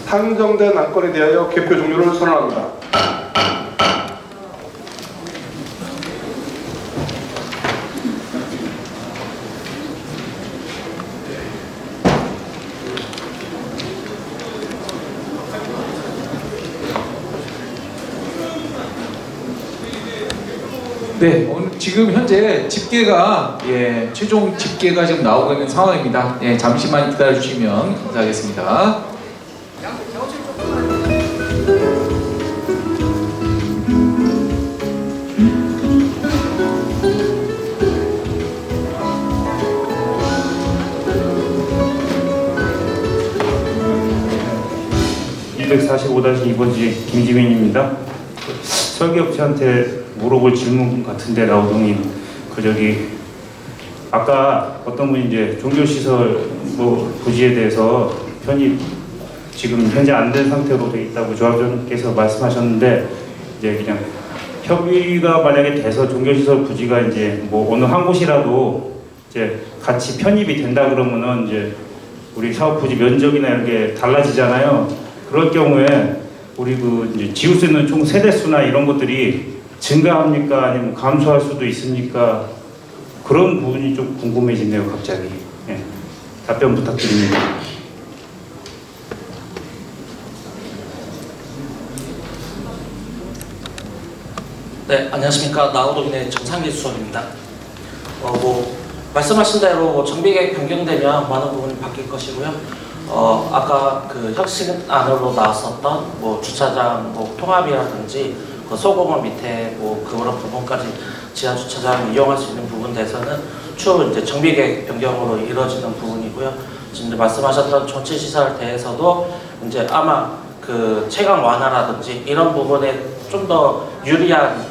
상정된 안건에 대하여 개표 종료를 선언합니다. 네, 오늘 지금 현재 집계가 최종 집계가 지금 나오고 있는 상황입니다. 잠시만 기다려 주시면 감사하겠습니다. (245-2번지) 김지민입니다. 설계업체한테 물어볼 질문 같은데 나우동님 아까 어떤 분이 이제 종교시설 부지에 대해서 편입 지금 현재 안 된 상태로 돼 있다고 조합장님께서 말씀하셨는데 이제 그냥 협의가 만약에 돼서 종교시설 부지가 이제 어느 한 곳이라도 이제 같이 편입이 된다 그러면은 이제 우리 사업 부지 면적이나 이런 게 달라지잖아요. 그럴 경우에 우리 이제 지을 수 있는 총 세대수나 이런 것들이 증가합니까? 아니면 감소할 수도 있습니까? 그런 부분이 좀 궁금해지네요, 갑자기. 답변 부탁드립니다. 네, 안녕하십니까. 나우동인의 정상기 수석입니다. 말씀하신 대로 정비계획 변경되면 많은 부분이 바뀔 것이고요. 아까 혁신안으로 나왔었던 주차장 통합이라든지 소공원 밑에 그런 부분까지 지하 주차장 이용할 수 있는 부분 대해서는 추후 이제 정비계획 변경으로 이루어지는 부분이고요. 지금 말씀하셨던 조치시설 대해서도 이제 아마 그 체감 완화라든지 이런 부분에 좀 더 유리한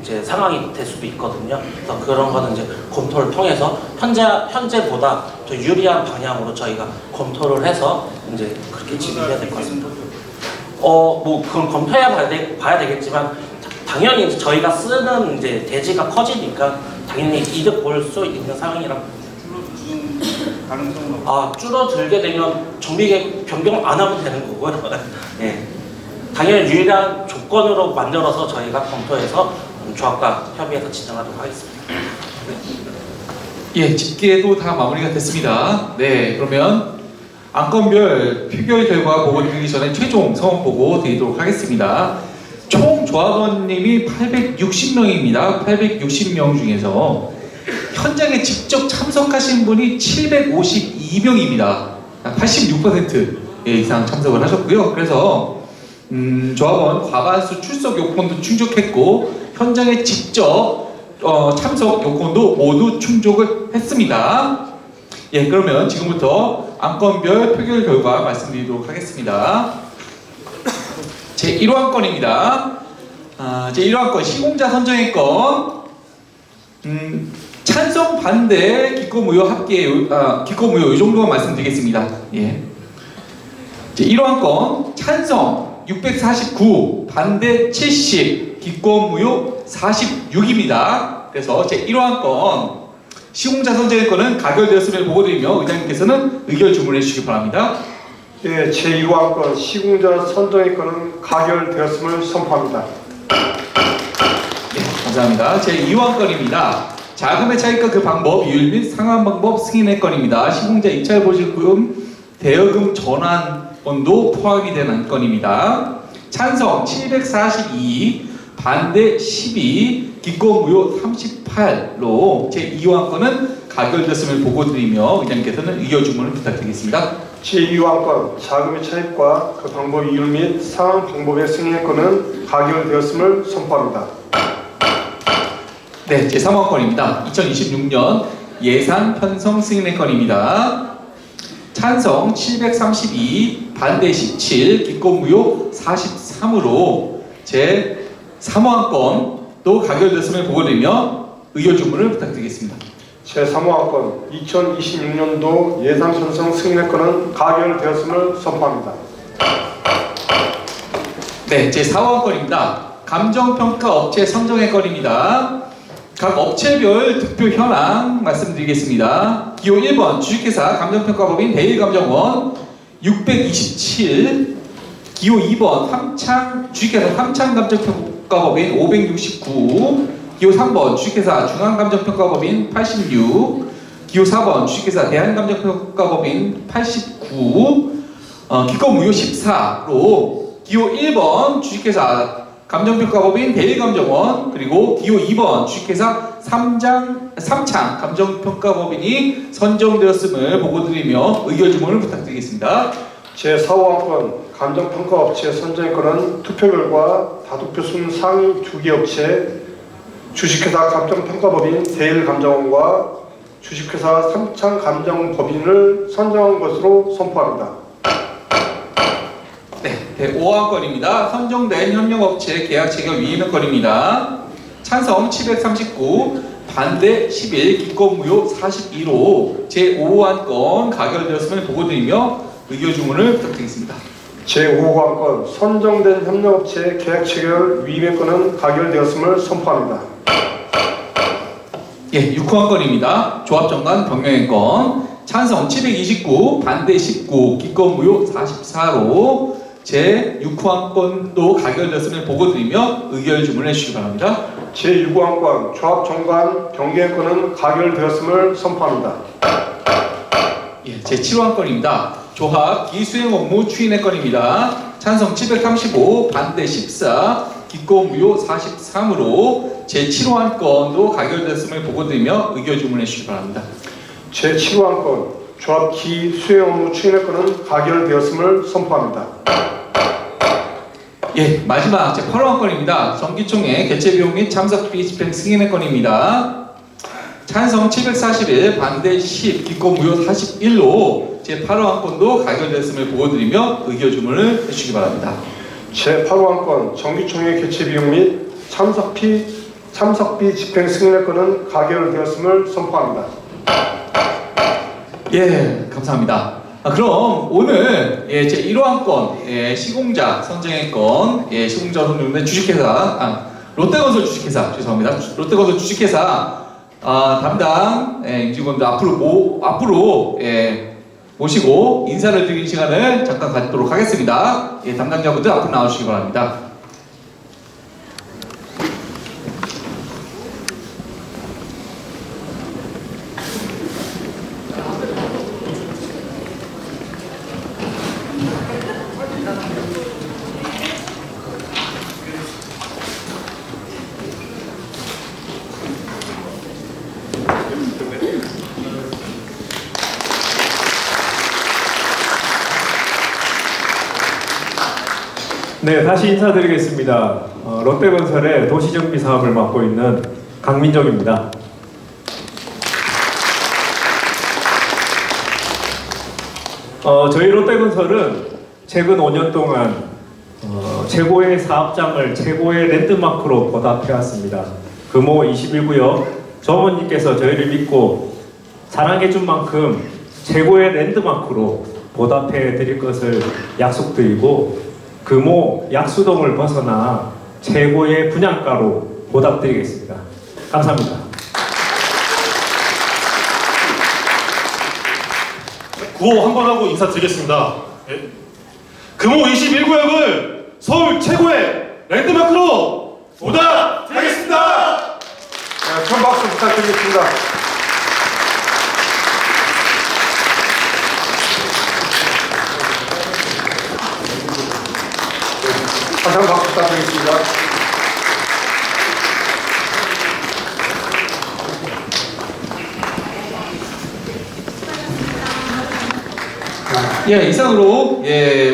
이제 상황이 될 수도 있거든요. 그래서 그런 거는 이제 검토를 통해서 현재보다 더 유리한 방향으로 저희가 검토를 해서 이제 그렇게 진행해야 될 것 같습니다. 뭐 그건 봐야 되겠지만 당연히 이제 저희가 쓰는 이제 대지가 커지니까 당연히 이득 볼 수 있는 상황이라. 줄어들게 되면 정비계획 변경 안 하면 되는 거고요. 예. 당연히 유일한 조건으로 만들어서 저희가 검토해서 조합과 협의해서 진행하도록 하겠습니다. 예, 집계도 다 마무리가 됐습니다. 네, 그러면 안건별 표결 결과 보고 드리기 전에 최종 성원 보고 드리도록 하겠습니다. 총 조합원님이 860명입니다. 860명 중에서 현장에 직접 참석하신 분이 752명입니다. 86% 이상 참석을 하셨고요. 그래서 조합원 과반수 출석 요건도 충족했고 현장에 직접 참석 요건도 모두 충족을 했습니다. 예, 그러면 지금부터 안건별 표결 결과 말씀드리도록 하겠습니다. 제1호안건입니다. 제1호안건 시공자 선정의 건 찬성 반대 기권무효 합계 기권무효 이 정도만 말씀드리겠습니다. 예. 제1호안건 찬성 649 반대 70 기권무효 46입니다. 그래서 제1호안건 시공자 선정의 건은 가결되었음을 보고드리며 의장님께서는 의결 주문해 주시기 바랍니다. 예, 제1호안건 시공자 선정의 건은 가결되었음을 선포합니다. 네, 감사합니다. 제2호안건입니다. 자금의 차익과 그 방법, 이율 및 상환 방법 승인의 건입니다. 시공자 입찰 보증금 대여금 전환건도 포함이 된 안건입니다. 찬성 742, 반대 12, 기권무효 38로 제2호안건은 가결됐음을 보고드리며 의장님께서는 의결 주문을 부탁드리겠습니다. 제2호안건 자금의 차익과 그 방법 이율 및 상환 방법의 승인의 건은 가결되었음을 선포합니다. 네, 제3호안건입니다. 2026년 예산 편성 승인의 건입니다. 찬성 732, 반대 17, 기권무효 43으로 제3호안건도 가결됐음을 보고드리며 의결 주문을 부탁드리겠습니다. 제3호안건 2026년도 예산 편성 승인의 건은 가결되었음을 선포합니다. 네, 제4호안건입니다. 감정평가업체 선정의 건입니다. 각 업체별 득표 현황 말씀드리겠습니다. 기호 1번 주식회사 감정평가법인 대일감정원 627, 기호 2번 주식회사 삼창감정평가법인 569, 기호 3번 주식회사 중앙감정평가법인 86, 기호 4번 주식회사 대한감정평가법인 89, 기권무효 14로 기호 1번 주식회사 감정평가법인 대일감정원 그리고 기호 2번 주식회사 삼창감정평가법인이 선정되었음을 보고드리며 의결 주문을 부탁드리겠습니다. 제4호안건 감정평가업체 선정의 건은 투표 결과 다투표 순 상위 2개 업체 주식회사 감정평가법인 대일감정원과 주식회사 삼창감정법인을 선정한 것으로 선포합니다. 네, 5호안건입니다. 선정된 협력업체 계약 체결 위임의 건입니다. 찬성 739, 반대 11, 기권무효 42로 제5호안건 가결되었음을 보고드리며 의결 주문을 부탁드리겠습니다. 제5호안건 선정된 협력업체 계약 체결 위임의 건은 가결되었음을 선포합니다. 예, 6호안건입니다. 조합정관 변경의 건 찬성 729, 반대 19, 기권무효 44로 제6호안건도 가결되었음을 보고드리며 의결 주문해 주시기 바랍니다. 제6호안건 조합정관 변경의 건은 가결되었음을 선포합니다. 예, 제7호안건입니다. 조합 기수행 업무 추인의 건입니다. 찬성 735, 반대 14, 기권무효 43으로 제7호안건도 가결됐음을 보고드리며 의결 주문해 주시기 바랍니다. 제7호안건 조합 기수행 업무 추인의 건은 가결되었음을 선포합니다. 예, 마지막 제8호안건입니다. 정기총회 개최비용 및 참석비 집행 승인의 건입니다. 찬성 741, 반대 10, 기권무효 41로 제8호안건도 가결됐음을 보고드리며 의결주문을 해주시기 바랍니다. 제8호안건 정기총회 개최 비용 및 참석비 집행 승인의 건은 가결되었음을 선포합니다. 예, 감사합니다. 그럼 오늘 제1호안건 시공자 선정의 건 시공자 선정의 주식회사 롯데건설 주식회사 죄송합니다. 롯데건설 주식회사 담당 임직원들 앞으로 모시고 인사를 드리는 시간을 잠깐 갖도록 하겠습니다. 담당자분들 앞으로 나와주시기 바랍니다. 네, 다시 인사드리겠습니다. 롯데건설의 도시정비 사업을 맡고 있는 강민정입니다. 저희 롯데건설은 최근 5년 동안 최고의 사업장을 최고의 랜드마크로 보답해왔습니다. 금호 21구역 조합원님께서 저희를 믿고 사랑해준 만큼 최고의 랜드마크로 보답해 드릴 것을 약속드리고 금호 약수동을 벗어나 최고의 분양가로 보답드리겠습니다. 감사합니다. 구호 한 번 하고 인사드리겠습니다. 금호 21구역을 서울 최고의 랜드마크로 보답하겠습니다. 큰 박수 부탁드리겠습니다. 다시 한번 박수 부탁드리겠습니다. 이상으로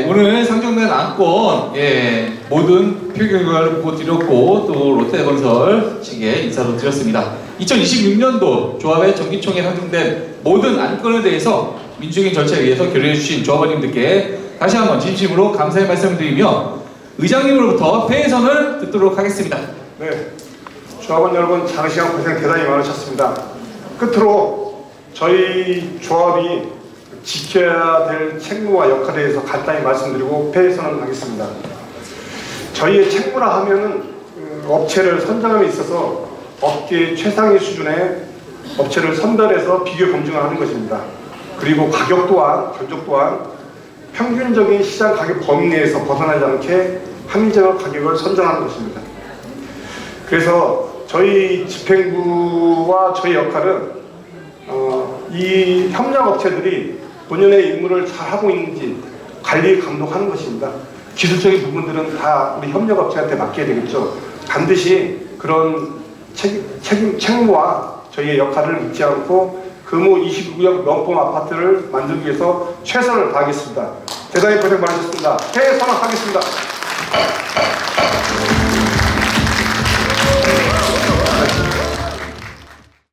오늘 상정된 안건 모든 표결 결과를 보고 드렸고 또 롯데건설 측에 인사도 드렸습니다. 2026년도 조합의 정기총회에 상정된 모든 안건에 대해서 민주적인 절차에 의해서 결의해 주신 조합원님들께 다시 한번 진심으로 감사의 말씀드리며 의장님으로부터 폐회선을 듣도록 하겠습니다. 네, 조합원 여러분 장시간 고생 대단히 많으셨습니다. 끝으로 저희 조합이 지켜야 될 책무와 역할에 대해서 간단히 말씀드리고 폐회선언 하겠습니다. 저희의 책무라 하면은 업체를 선정함에 있어서 업계 최상위 수준의 업체를 선별해서 비교 검증을 하는 것입니다. 그리고 가격 또한 견적 또한 평균적인 시장 가격 범위 내에서 벗어나지 않게 합리적인 가격을 선정하는 것입니다. 그래서 저희 집행부와 저희 역할은 이 협력업체들이 본연의 임무를 잘 하고 있는지 관리 감독하는 것입니다. 기술적인 부분들은 다 우리 협력업체한테 맡겨야 되겠죠. 반드시 그런 책무와 저희의 역할을 잊지 않고 금호 29구역 명품 아파트를 만들기 위해서 최선을 다하겠습니다. 대단히 고생 많으셨습니다. 폐선언하겠습니다.